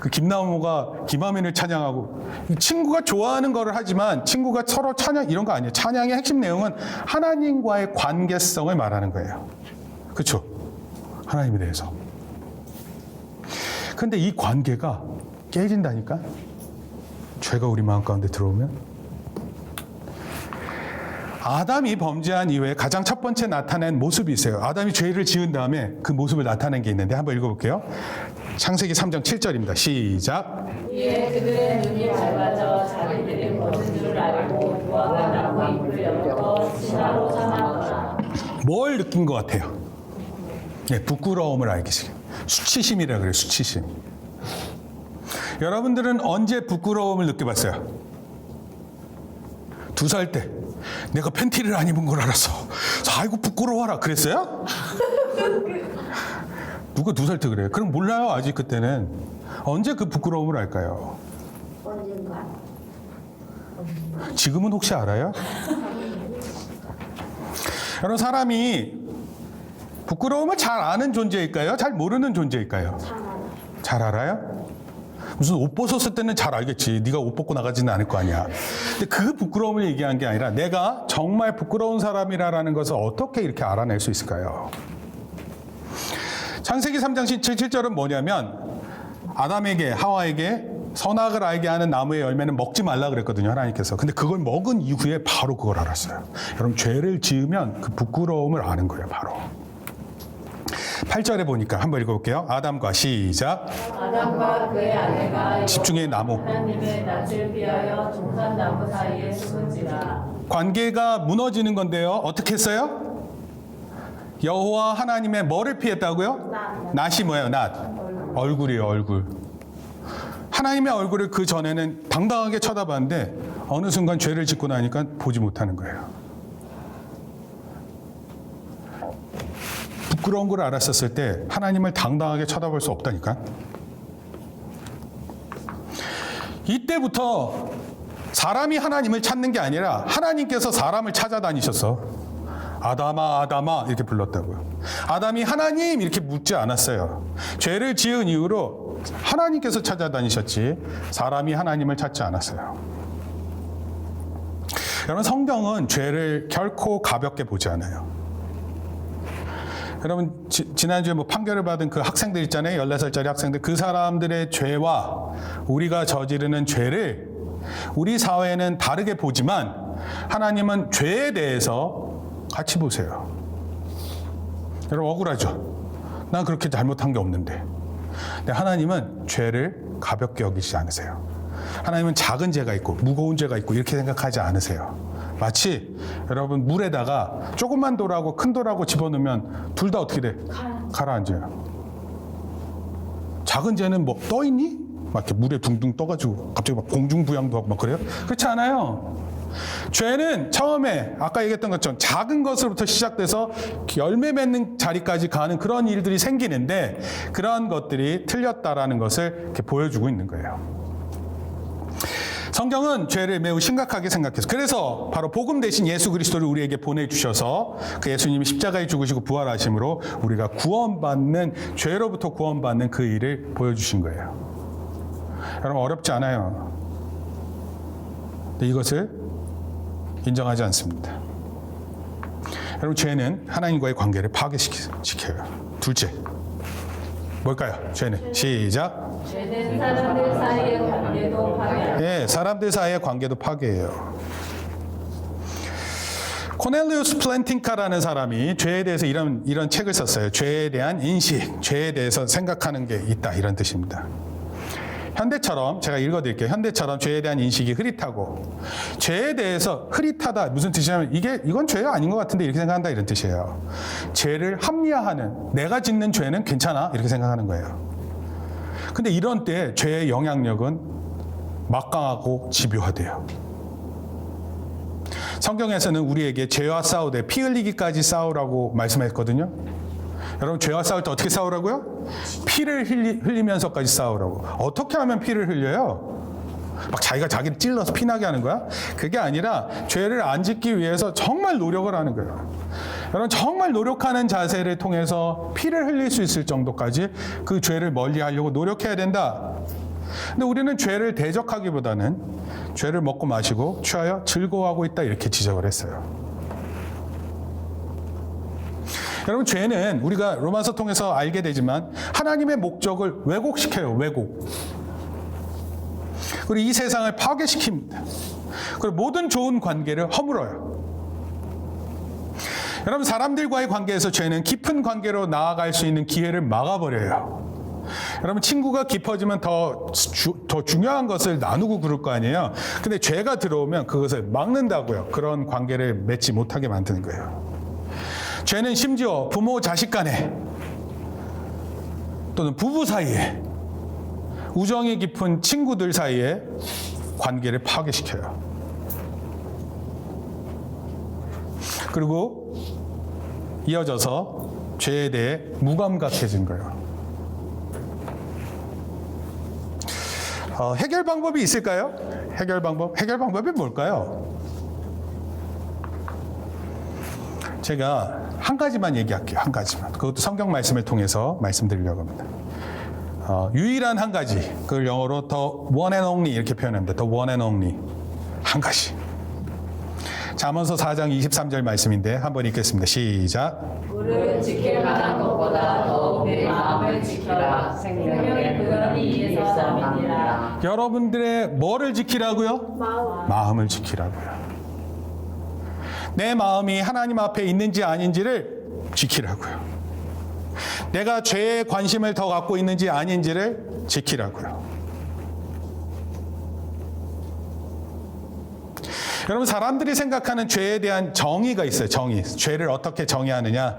그 김나무가 김하민을 찬양하고 친구가 좋아하는 거를 하지만 친구가 서로 찬양 이런 거 아니에요. 찬양의 핵심 내용은 하나님과의 관계성을 말하는 거예요. 그렇죠? 하나님에 대해서. 근데 이 관계가 깨진다니까? 죄가 우리 마음 가운데 들어오면? 아담이 범죄한 이후에 가장 첫 번째 나타낸 모습이 있어요. 아담이 죄를 지은 다음에 그 모습을 나타낸 게 있는데 한번 읽어볼게요. 창세기 3장 7절입니다. 시작. 이에 그들의 눈이 밝아져 자기들이 거짓 줄 알고 무화과 나무 잎을 엮어 진화로 삼았더라. 뭘 느낀 것 같아요? 네, 부끄러움을 알기 싫어요. 수치심이라 그래요. 수치심. 여러분들은 언제 부끄러움을 느껴봤어요? 2살 때 내가 팬티를 안 입은 걸 알았어. 아이고 부끄러워라 그랬어요? 누가 2살 때 그래요? 그럼 몰라요. 아직 그때는. 언제 그 부끄러움을 알까요? 언젠가. 지금은 혹시 알아요? 여러분, 사람이 부끄러움을 잘 아는 존재일까요? 잘 모르는 존재일까요? 잘 알아요? 무슨 옷 벗었을 때는 잘 알겠지. 네가 옷 벗고 나가지는 않을 거 아니야. 근데 그 부끄러움을 얘기한 게 아니라 내가 정말 부끄러운 사람이라는 것을 어떻게 이렇게 알아낼 수 있을까요? 창세기 3장 7절은 뭐냐면 아담에게 하와에게 선악을 알게 하는 나무의 열매는 먹지 말라 그랬거든요. 하나님께서. 근데 그걸 먹은 이후에 바로 그걸 알았어요. 여러분, 죄를 지으면 그 부끄러움을 아는 거예요. 바로. 8절에 보니까 한번 읽어볼게요. 아담과 시작. 아담과 그의 아내가 집중의 나무. 하나님의 낯을 피하여 동산나무 사이에 숨은지라. 관계가 무너지는 건데요. 어떻게 했어요? 여호와 하나님의 뭐를 피했다고요? 낯이 뭐예요? 낯. 얼굴이에요. 얼굴. 하나님의 얼굴을 그 전에는 당당하게 쳐다봤는데 어느 순간 죄를 짓고 나니까 보지 못하는 거예요. 부끄러운 걸 알았었을 때 하나님을 당당하게 쳐다볼 수 없다니까. 이때부터 사람이 하나님을 찾는 게 아니라 하나님께서 사람을 찾아다니셔서 아담아 아담아 이렇게 불렀다고요. 아담이 하나님 이렇게 묻지 않았어요. 죄를 지은 이후로 하나님께서 찾아다니셨지 사람이 하나님을 찾지 않았어요. 여러분, 성경은 죄를 결코 가볍게 보지 않아요. 여러분, 지난주에 판결을 받은 그 학생들 있잖아요. 14살짜리 학생들. 그 사람들의 죄와 우리가 저지르는 죄를 우리 사회는 다르게 보지만 하나님은 죄에 대해서 같이 보세요. 여러분, 억울하죠? 난 그렇게 잘못한 게 없는데. 근데 하나님은 죄를 가볍게 여기지 않으세요. 하나님은 작은 죄가 있고 무거운 죄가 있고 이렇게 생각하지 않으세요. 마치 여러분 물에다가 조그만 돌하고 큰 돌하고 집어넣으면 둘 다 어떻게 돼? 가라앉아요. 작은 죄는 뭐 떠있니? 막 이렇게 물에 둥둥 떠가지고 갑자기 막 공중부양도 하고 막 그래요? 그렇지 않아요. 죄는 처음에 아까 얘기했던 것처럼 작은 것으로부터 시작돼서 열매 맺는 자리까지 가는 그런 일들이 생기는데 그러한 것들이 틀렸다라는 것을 이렇게 보여주고 있는 거예요. 성경은 죄를 매우 심각하게 생각해서 그래서 바로 복음 대신 예수 그리스도를 우리에게 보내주셔서 그 예수님이 십자가에 죽으시고 부활하심으로 우리가 구원받는 죄로부터 구원받는 그 일을 보여주신 거예요. 여러분 어렵지 않아요. 근데 이것을 인정하지 않습니다. 여러분 죄는 하나님과의 관계를 파괴시켜요. 둘째 뭘까요? 죄는 시작. 죄는 사람들 사이의 관계도 파괴. 네, 사람들 사이의 관계도 파괴해요. 코넬리우스 플랜팅카라는 사람이 죄에 대해서 이런 책을 썼어요. 죄에 대한 인식, 죄에 대해서 생각하는 게 있다 이런 뜻입니다. 현대처럼 제가 읽어드릴게요. 현대처럼 죄에 대한 인식이 흐릿하고 죄에 대해서 흐릿하다 무슨 뜻이냐면 이건 죄가 아닌 것 같은데 이렇게 생각한다 이런 뜻이에요. 죄를 합리화하는 내가 짓는 죄는 괜찮아 이렇게 생각하는 거예요. 근데 이런 때 죄의 영향력은 막강하고 집요하대요. 성경에서는 우리에게 죄와 싸우되 피 흘리기까지 싸우라고 말씀했거든요. 여러분 죄와 싸울 때 어떻게 싸우라고요? 피를 흘리면서까지 싸우라고. 어떻게 하면 피를 흘려요? 막 자기가 자기를 찔러서 피나게 하는 거야? 그게 아니라 죄를 안 짓기 위해서 정말 노력을 하는 거예요. 여러분 정말 노력하는 자세를 통해서 피를 흘릴 수 있을 정도까지 그 죄를 멀리하려고 노력해야 된다. 근데 우리는 죄를 대적하기보다는 죄를 먹고 마시고 취하여 즐거워하고 있다 이렇게 지적을 했어요. 여러분 죄는 우리가 로마서 통해서 알게 되지만 하나님의 목적을 왜곡시켜요. 왜곡. 그리고 이 세상을 파괴시킵니다. 그리고 모든 좋은 관계를 허물어요. 여러분 사람들과의 관계에서 죄는 깊은 관계로 나아갈 수 있는 기회를 막아버려요. 여러분 친구가 깊어지면 더 중요한 것을 나누고 그럴 거 아니에요. 근데 죄가 들어오면 그것을 막는다고요. 그런 관계를 맺지 못하게 만드는 거예요. 죄는 심지어 부모 자식 간에 또는 부부 사이에 우정이 깊은 친구들 사이에 관계를 파괴시켜요. 그리고 이어져서 죄에 대해 무감각해진 거예요. 해결 방법이 있을까요? 해결 방법이 뭘까요? 제가 한 가지만 얘기할게요. 한 가지만. 그것도 성경 말씀을 통해서 말씀드리려고 합니다. 유일한 한 가지. 그걸 영어로 the one and only 이렇게 표현합니다. the one and only. 한 가지. 잠언서 4장 23절 말씀인데 한번 읽겠습니다. 시작. 물을 지킬 만한 것보다 더욱 내 마음을 지키라. 생명의 근원이 이에서 남이니라. 여러분들의 뭐를 지키라고요? 마음을 지키라고요. 내 마음이 하나님 앞에 있는지 아닌지를 지키라고요. 내가 죄에 관심을 더 갖고 있는지 아닌지를 지키라고요. 여러분 사람들이 생각하는 죄에 대한 정의가 있어요. 정의. 죄를 어떻게 정의하느냐.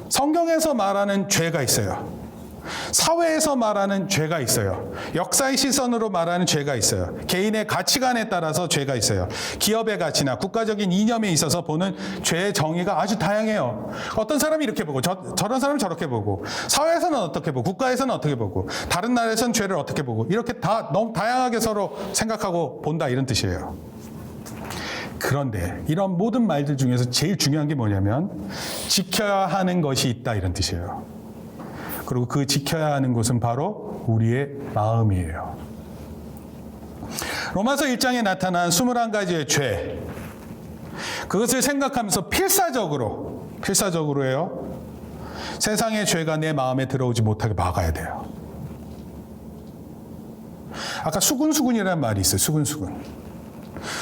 성경에서 말하는 죄가 있어요. 사회에서 말하는 죄가 있어요. 역사의 시선으로 말하는 죄가 있어요. 개인의 가치관에 따라서 죄가 있어요. 기업의 가치나 국가적인 이념에 있어서 보는 죄의 정의가 아주 다양해요. 어떤 사람이 이렇게 보고 저런 사람은 저렇게 보고 사회에서는 어떻게 보고 국가에서는 어떻게 보고 다른 나라에서는 죄를 어떻게 보고 이렇게 다 너무 다양하게 서로 생각하고 본다 이런 뜻이에요. 그런데 이런 모든 말들 중에서 제일 중요한 게 뭐냐면 지켜야 하는 것이 있다 이런 뜻이에요. 그리고 그 지켜야 하는 것은 바로 우리의 마음이에요. 로마서 1장에 나타난 21가지의 죄. 그것을 생각하면서 필사적으로요. 세상의 죄가 내 마음에 들어오지 못하게 막아야 돼요. 아까 수군수군이라는 말이 있어요. 수군수군.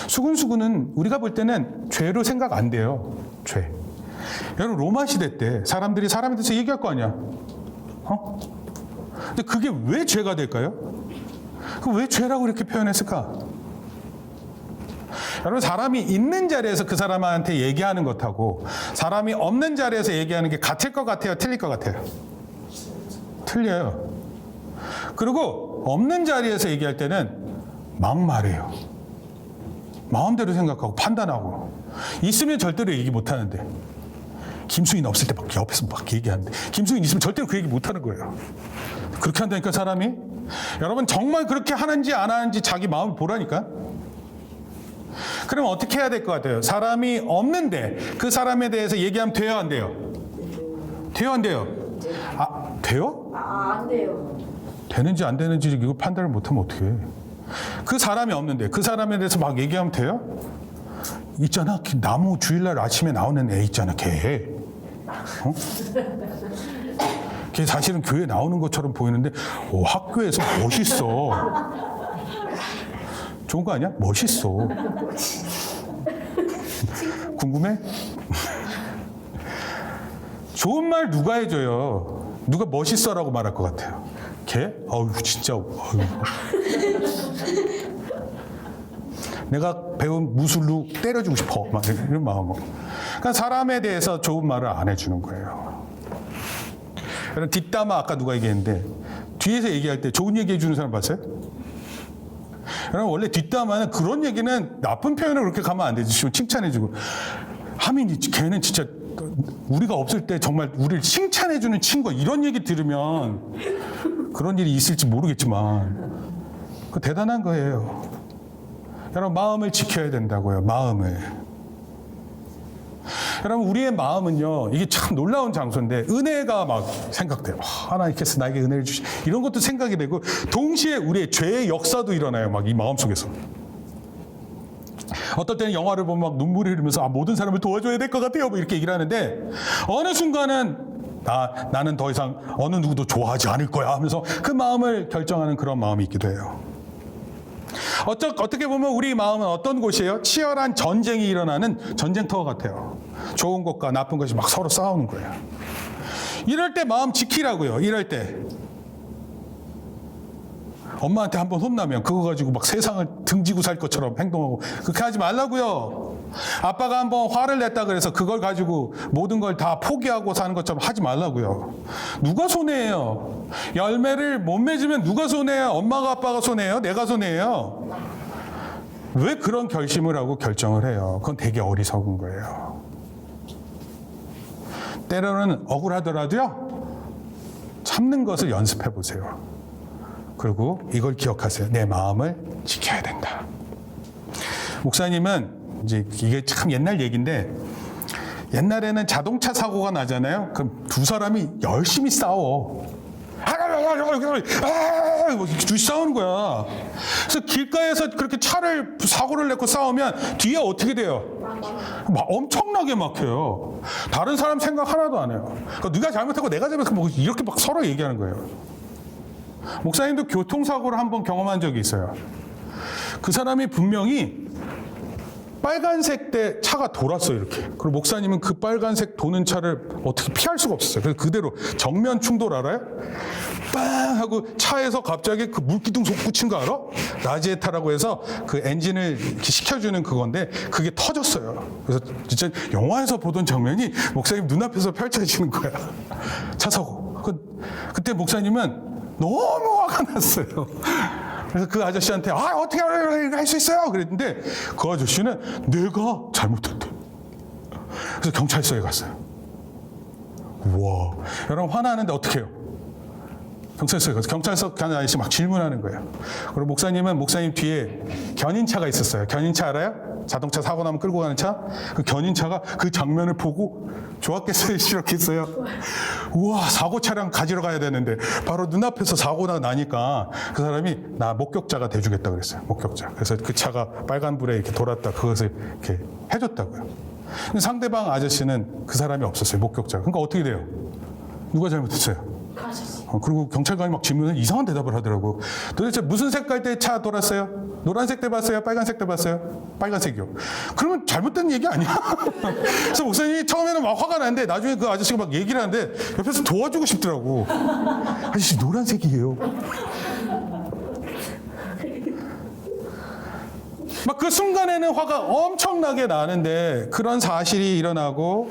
수군수군은 우리가 볼 때는 죄로 생각 안 돼요. 죄. 여러분 로마 시대 때 사람들이 사람에 대해서 얘기할 거 아니야. 근데 그게 왜 죄가 될까요? 왜 죄라고 이렇게 표현했을까? 여러분, 사람이 있는 자리에서 그 사람한테 얘기하는 것하고 사람이 없는 자리에서 얘기하는 게 같을 것 같아요? 틀릴 것 같아요? 틀려요. 그리고 없는 자리에서 얘기할 때는 막말해요. 마음대로 생각하고 판단하고. 있으면 절대로 얘기 못하는데, 김수인 없을 때 막 옆에서 막 얘기하는데, 김수인 있으면 절대로 그 얘기 못하는 거예요. 그렇게 한다니까, 사람이. 여러분, 정말 그렇게 하는지 안 하는지 자기 마음을 보라니까. 그럼 어떻게 해야 될 것 같아요? 사람이 없는데 그 사람에 대해서 얘기하면 돼요, 안 돼요? 돼요, 안 돼요? 아, 돼요? 안 돼요. 되는지 안 되는지 이거 판단을 못하면 어떡해. 그 사람이 없는데 그 사람에 대해서 막 얘기하면 돼요? 있잖아, 그 나무 주일날 아침에 나오는 애 있잖아, 걔. 어? 걔 사실은 교회 나오는 것처럼 보이는데 학교에서 멋있어. 좋은 거 아니야? 멋있어. 궁금해? 좋은 말 누가 해줘요? 누가 멋있어라고 말할 것 같아요? 걔? 어우, 진짜. 어휴. 내가 배운 무술로 때려주고 싶어. 막 이런 마음으로. 그러니까 사람에 대해서 좋은 말을 안 해주는 거예요. 여러분, 뒷담화 아까 누가 얘기했는데 뒤에서 얘기할 때 좋은 얘기 해주는 사람 봤어요? 여러분, 원래 뒷담화는 그런 얘기는 나쁜 표현을 그렇게 가면 안 되지. 칭찬해주고. 하민이 걔는 진짜 우리가 없을 때 정말 우리를 칭찬해주는 친구, 이런 얘기 들으면 그런 일이 있을지 모르겠지만 그 대단한 거예요. 여러분, 마음을 지켜야 된다고요. 마음을. 여러분, 우리의 마음은요, 이게 참 놀라운 장소인데 은혜가 막 생각돼요. 하나님께서 나에게 은혜를 주시, 이런 것도 생각이 되고 동시에 우리의 죄의 역사도 일어나요. 막 이 마음 속에서. 어떨 때는 영화를 보면 막 눈물이 흐르면서 모든 사람을 도와줘야 될 것 같아요, 뭐 이렇게 얘기를 하는데 어느 순간은 나는 더 이상 어느 누구도 좋아하지 않을 거야 하면서 그 마음을 결정하는 그런 마음이 있기도 해요. 어떻게 보면 우리 마음은 어떤 곳이에요? 치열한 전쟁이 일어나는 전쟁터와 같아요. 좋은 것과 나쁜 것이 막 서로 싸우는 거예요. 이럴 때 마음 지키라고요. 이럴 때 엄마한테 한번 혼나면 그거 가지고 막 세상을 등지고 살 것처럼 행동하고 그렇게 하지 말라고요. 아빠가 한번 화를 냈다 그래서 그걸 가지고 모든 걸 다 포기하고 사는 것처럼 하지 말라고요. 누가 손해예요? 열매를 못 맺으면 누가 손해예요? 엄마가 아빠가 손해예요? 내가 손해예요? 왜 그런 결심을 하고 결정을 해요? 그건 되게 어리석은 거예요. 때로는 억울하더라도요, 참는 것을 연습해 보세요. 그리고 이걸 기억하세요. 내 마음을 지켜야 된다. 목사님은 이제 이게 참 옛날 얘기인데, 옛날에는 자동차 사고가 나잖아요. 그럼 두 사람이 열심히 싸워. 둘이 싸우는 거야. 그래서 길가에서 그렇게 사고를 내고 싸우면 뒤에 어떻게 돼요? 엄청나게 막혀요. 다른 사람 생각 하나도 안 해요. 그러니까 네가 잘못하고 내가 잘못하고 뭐 이렇게 막 서로 얘기하는 거예요. 목사님도 교통사고를 한번 경험한 적이 있어요. 그 사람이 분명히 빨간색 때 차가 돌았어요, 이렇게. 그리고 목사님은 그 빨간색 도는 차를 어떻게 피할 수가 없었어요. 그래서 그대로 정면 충돌 알아요? 빵 하고 차에서 갑자기 그 물기둥 솟구친 거 알아? 라지에타라고 해서 그 엔진을 이렇게 식혀주는 그건데 그게 터졌어요. 그래서 진짜 영화에서 보던 장면이 목사님 눈앞에서 펼쳐지는 거야. 차 사고. 그때 목사님은 너무 화가 났어요. 그래서 그 아저씨한테 어떻게 할 수 있어요? 그랬는데 그 아저씨는 내가 잘못했대. 그래서 경찰서에 갔어요. 우와. 여러분, 화나는데 어떻게 해요? 경찰서에 가서 경찰서 가는 아저씨 막 질문하는 거예요. 그리고 목사님 뒤에 견인차가 있었어요. 견인차 알아요? 자동차 사고 나면 끌고 가는 차? 그 견인차가 그 장면을 보고 좋았겠어요? 싫었겠어요? 우와, 사고 차량 가지러 가야 되는데 바로 눈앞에서 사고가 나니까 그 사람이 나 목격자가 돼주겠다 그랬어요. 목격자. 그래서 그 차가 빨간불에 이렇게 돌았다 그것을 이렇게 해줬다고요. 근데 상대방 아저씨는 그 사람이 없었어요. 목격자가. 그러니까 어떻게 돼요? 누가 잘못했어요? 아저씨. 그리고 경찰관이 막 질문을 이상한 대답을 하더라고. 도대체 무슨 색깔 때 차 돌았어요? 노란색 때 봤어요? 빨간색 때 봤어요? 빨간색이요. 그러면 잘못된 얘기 아니야? 그래서 목사님이 처음에는 막 화가 나는데 나중에 그 아저씨가 막 얘기를 하는데 옆에서 도와주고 싶더라고. 아저씨 노란색이에요. 막 그 순간에는 화가 엄청나게 나는데 그런 사실이 일어나고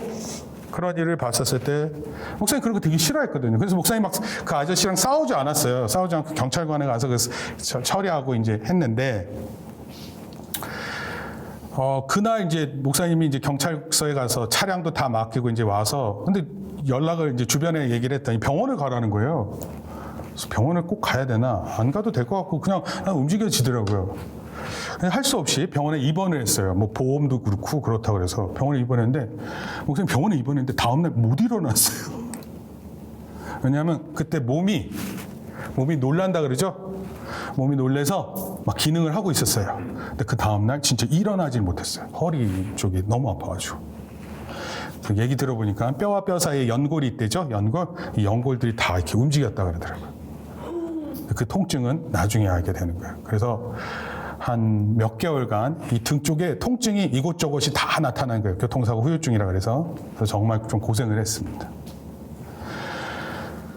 그런 일을 봤었을 때 목사님 그런 거 되게 싫어했거든요. 그래서 목사님 막 그 아저씨랑 싸우지 않았어요. 싸우지 않고 경찰관에 가서 처리하고 이제 했는데 그날 이제 목사님이 이제 경찰서에 가서 차량도 다 맡기고 이제 와서 근데 연락을 이제 주변에 얘기를 했더니 병원을 가라는 거예요. 그래서 병원을 꼭 가야 되나? 안 가도 될 것 같고 그냥 움직여지더라고요. 할 수 없이 병원에 입원을 했어요. 뭐 보험도 그렇고 그렇다고 그래서 병원에 입원했는데 목사님 병원에 입원했는데 다음날 못 일어났어요. 왜냐하면 그때 몸이 놀란다 그러죠. 몸이 놀래서 막 기능을 하고 있었어요. 근데 그 다음날 진짜 일어나질 못했어요. 허리 쪽이 너무 아파가지고. 그 얘기 들어보니까 뼈와 뼈 사이에 연골이 있대죠. 이 연골들이 다 이렇게 움직였다 그러더라고요. 그 통증은 나중에 알게 되는 거예요. 그래서 한 몇 개월간 이 등 쪽에 통증이 이곳저곳이 다 나타난 거예요. 교통사고 후유증이라 그래서 정말 좀 고생을 했습니다.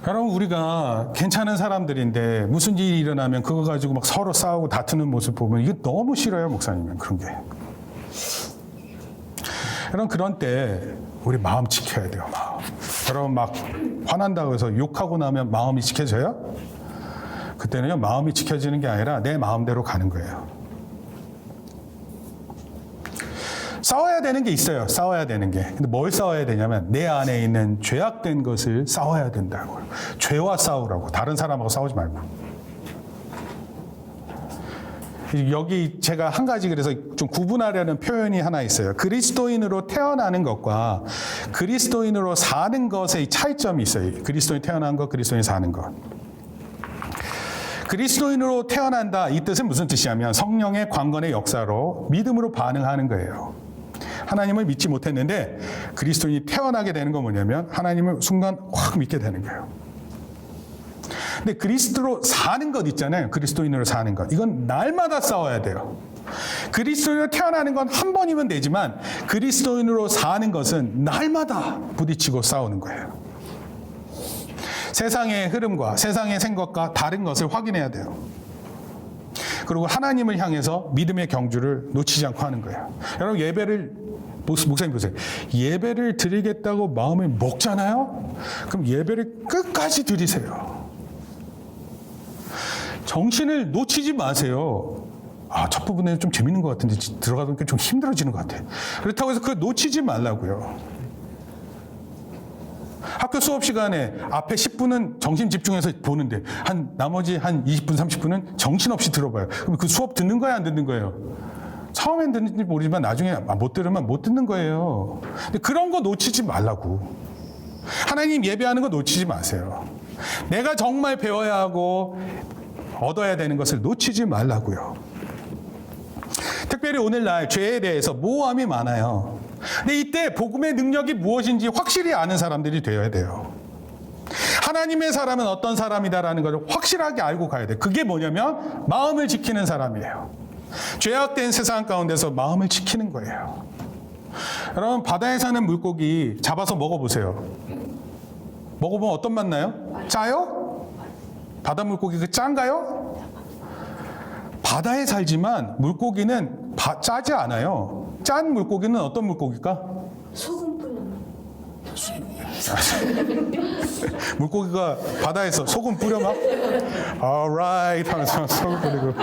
여러분 우리가 괜찮은 사람들인데 무슨 일이 일어나면 그거 가지고 막 서로 싸우고 다투는 모습 보면 이게 너무 싫어요. 목사님은 그런 게. 여러분 그런 때 우리 마음 지켜야 돼요. 마음. 여러분 막 화난다고 해서 욕하고 나면 마음이 지켜져요? 그때는요 마음이 지켜지는 게 아니라 내 마음대로 가는 거예요. 싸워야 되는 게 있어요. 싸워야 되는 게. 근데 뭘 싸워야 되냐면 내 안에 있는 죄악된 것을 싸워야 된다고요. 죄와 싸우라고. 다른 사람하고 싸우지 말고. 여기 제가 한 가지 그래서 좀 구분하려는 표현이 하나 있어요. 그리스도인으로 태어나는 것과 그리스도인으로 사는 것의 차이점이 있어요. 그리스도인 태어난 것, 그리스도인 사는 것. 그리스도인으로 태어난다 이 뜻은 무슨 뜻이냐면 성령의 강건의 역사로 믿음으로 반응하는 거예요. 하나님을 믿지 못했는데 그리스도인이 태어나게 되는 건 뭐냐면 하나님을 순간 확 믿게 되는 거예요. 근데 그리스도로 사는 것 있잖아요. 그리스도인으로 사는 것. 이건 날마다 싸워야 돼요. 그리스도인으로 태어나는 건 한 번이면 되지만 그리스도인으로 사는 것은 날마다 부딪히고 싸우는 거예요. 세상의 흐름과 세상의 생각과 다른 것을 확인해야 돼요. 그리고 하나님을 향해서 믿음의 경주를 놓치지 않고 하는 거예요. 여러분 목사님 보세요. 예배를 드리겠다고 마음을 먹잖아요. 그럼 예배를 끝까지 드리세요. 정신을 놓치지 마세요. 첫 부분에 좀 재밌는 것 같은데 들어가다 보니까 좀 힘들어지는 것 같아요. 그렇다고 해서 그걸 놓치지 말라고요. 학교 수업 시간에 앞에 10분은 정신 집중해서 보는데 나머지 한 20분, 30분은 정신없이 들어봐요. 그럼 그 수업 듣는 거예요, 안 듣는 거예요? 처음엔 듣는지 모르지만 나중에 못 들으면 못 듣는 거예요. 근데 그런 거 놓치지 말라고. 하나님 예배하는 거 놓치지 마세요. 내가 정말 배워야 하고 얻어야 되는 것을 놓치지 말라고요. 특별히 오늘날 죄에 대해서 모함이 많아요. 근데 이때 복음의 능력이 무엇인지 확실히 아는 사람들이 되어야 돼요. 하나님의 사람은 어떤 사람이다라는 것을 확실하게 알고 가야 돼요. 그게 뭐냐면 마음을 지키는 사람이에요. 죄악된 세상 가운데서 마음을 지키는 거예요. 여러분 바다에 사는 물고기 잡아서 먹어보세요. 먹어보면 어떤 맛 나요? 짜요? 바다 물고기 짠가요? 바다에 살지만 물고기는 짜지 않아요. 짠 물고기는 어떤 물고기일까? 소금 뿌려. 물고기가 바다에서 소금 뿌려 막 alright 하면서 소금 뿌리고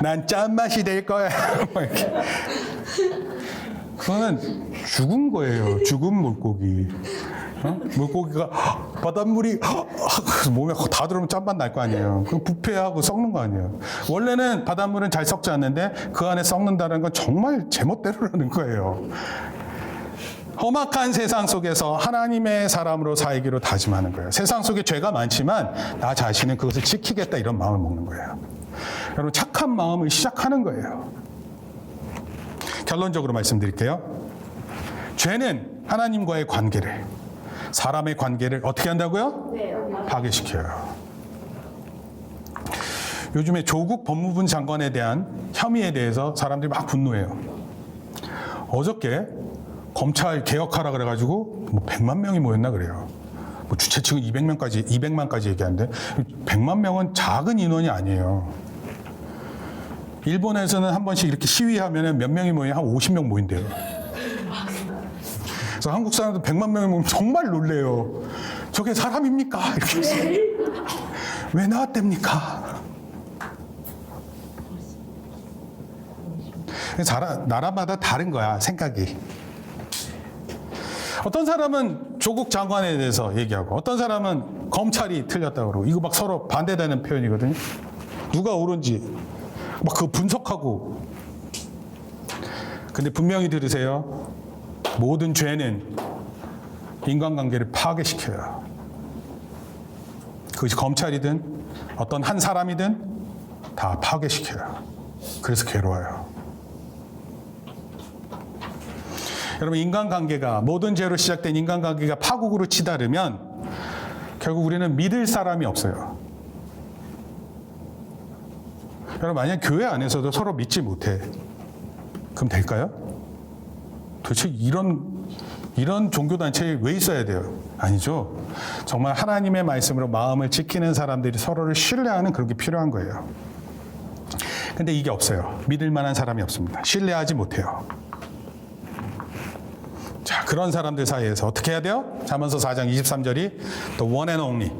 난 짠맛이 될 거야 이렇게. 그거는 죽은 거예요. 죽은 물고기. 물고기가 바닷물이 몸에 다 들어오면 짠맛 날 거 아니에요. 그럼 부패하고 썩는 거 아니에요. 원래는 바닷물은 잘 썩지 않는데 그 안에 썩는다는 건 정말 제멋대로라는 거예요. 험악한 세상 속에서 하나님의 사람으로 살기로 다짐하는 거예요. 세상 속에 죄가 많지만 나 자신은 그것을 지키겠다 이런 마음을 먹는 거예요. 여러분 착한 마음을 시작하는 거예요. 결론적으로 말씀드릴게요. 죄는 하나님과의 관계를 사람의 관계를 어떻게 한다고요? 파괴시켜요. 요즘에 조국 법무부 장관에 대한 혐의에 대해서 사람들이 막 분노해요. 어저께 검찰 개혁하라 그래가지고 뭐 100만 명이 모였나 그래요. 뭐 주최 측은 200만까지 얘기하는데 100만 명은 작은 인원이 아니에요. 일본에서는 한 번씩 이렇게 시위하면 몇 명이 모이면 한 50명 모인대요. 그래서 한국 사람들 100만 명이 모이면 정말 놀래요. 저게 사람입니까? 이렇게 해서. 왜 나왔답니까? 나라마다 다른 거야, 생각이. 어떤 사람은 조국 장관에 대해서 얘기하고 어떤 사람은 검찰이 틀렸다고 그러고 이거 막 서로 반대되는 표현이거든요. 누가 옳은지 막 그거 분석하고. 근데 분명히 들으세요. 모든 죄는 인간관계를 파괴시켜요. 그것이 검찰이든 어떤 한 사람이든 다 파괴시켜요. 그래서 괴로워요. 여러분, 인간관계가, 모든 죄로 시작된 인간관계가 파국으로 치달으면 결국 우리는 믿을 사람이 없어요. 여러분, 만약 교회 안에서도 서로 믿지 못해. 그럼 될까요? 도대체 이런 종교단체에 왜 있어야 돼요? 아니죠. 정말 하나님의 말씀으로 마음을 지키는 사람들이 서로를 신뢰하는 그런 게 필요한 거예요. 근데 이게 없어요. 믿을 만한 사람이 없습니다. 신뢰하지 못해요. 자, 그런 사람들 사이에서 어떻게 해야 돼요? 잠언서 4장 23절이 The one and only,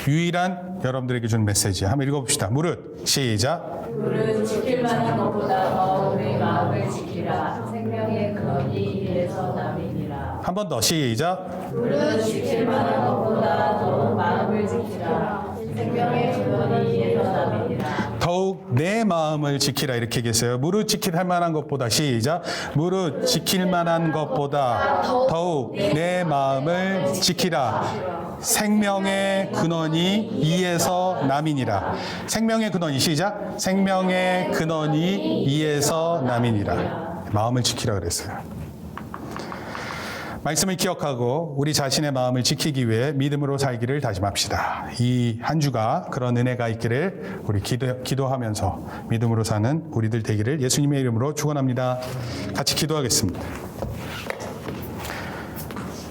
유일한 여러분들에게 주는 메시지. 한번 읽어봅시다. 무릇, 시작. 무릇 지킬 만한 것보다 더 내 마음을 지키라. 생명의 근원이 이에서 남이니라. 한 번 더, 시작. 무릇 지킬 만한 것보다 더 마음을 지키라. 생명의 근원이 이에서 남이니라. 더욱 내 마음을 지키라, 이렇게 얘기했어요. 무릇 지킬 만한 것보다, 시작. 무릇 지킬 만한 것보다 더욱 내 마음을 지키라. 생명의 근원이 이에서 남이니라. 생명의 근원이, 시작. 생명의 근원이 이에서 남이니라. 마음을 지키라 그랬어요. 말씀을 기억하고 우리 자신의 마음을 지키기 위해 믿음으로 살기를 다짐합시다. 이 한 주가 그런 은혜가 있기를 우리 기도하면서 믿음으로 사는 우리들 되기를 예수님의 이름으로 축원합니다. 같이 기도하겠습니다.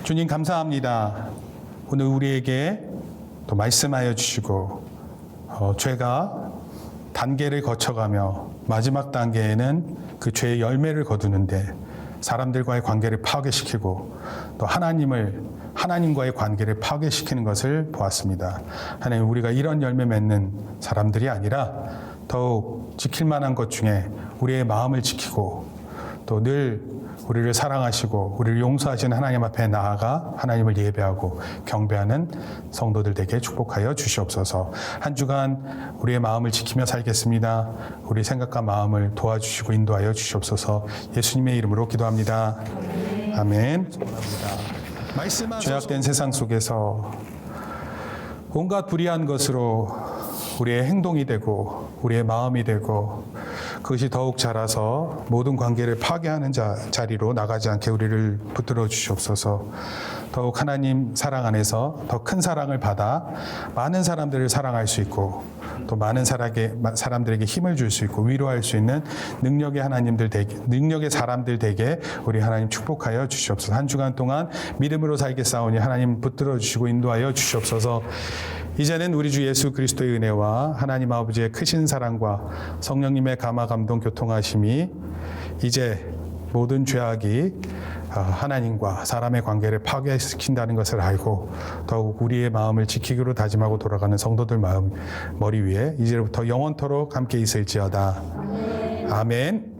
주님, 감사합니다. 오늘 우리에게 또 말씀하여 주시고 죄가 단계를 거쳐가며 마지막 단계에는 그 죄의 열매를 거두는데 사람들과의 관계를 파괴시키고 또 하나님과의 관계를 파괴시키는 것을 보았습니다. 하나님, 우리가 이런 열매 맺는 사람들이 아니라 더욱 지킬 만한 것 중에 우리의 마음을 지키고 또 늘 우리를 사랑하시고 우리를 용서하시는 하나님 앞에 나아가 하나님을 예배하고 경배하는 성도들 되게 축복하여 주시옵소서. 한 주간 우리의 마음을 지키며 살겠습니다. 우리 생각과 마음을 도와주시고 인도하여 주시옵소서. 예수님의 이름으로 기도합니다. 아멘. 죄악된 세상 속에서 온갖 불의한 것으로 우리의 행동이 되고 우리의 마음이 되고 그것이 더욱 자라서 모든 관계를 파괴하는 자리로 나가지 않게 우리를 붙들어 주시옵소서. 더욱 하나님 사랑 안에서 더 큰 사랑을 받아 많은 사람들을 사랑할 수 있고 또 많은 사람들에게 힘을 줄 수 있고 위로할 수 있는 능력의 사람들 되게 우리 하나님 축복하여 주시옵소서. 한 주간 동안 믿음으로 살겠사오니 하나님 붙들어 주시고 인도하여 주시옵소서. 이제는 우리 주 예수 그리스도의 은혜와 하나님 아버지의 크신 사랑과 성령님의 감화 감동 교통하심이 이제 모든 죄악이 하나님과 사람의 관계를 파괴시킨다는 것을 알고 더욱 우리의 마음을 지키기로 다짐하고 돌아가는 성도들 머리 위에 이제부터 영원토록 함께 있을지어다. 아멘.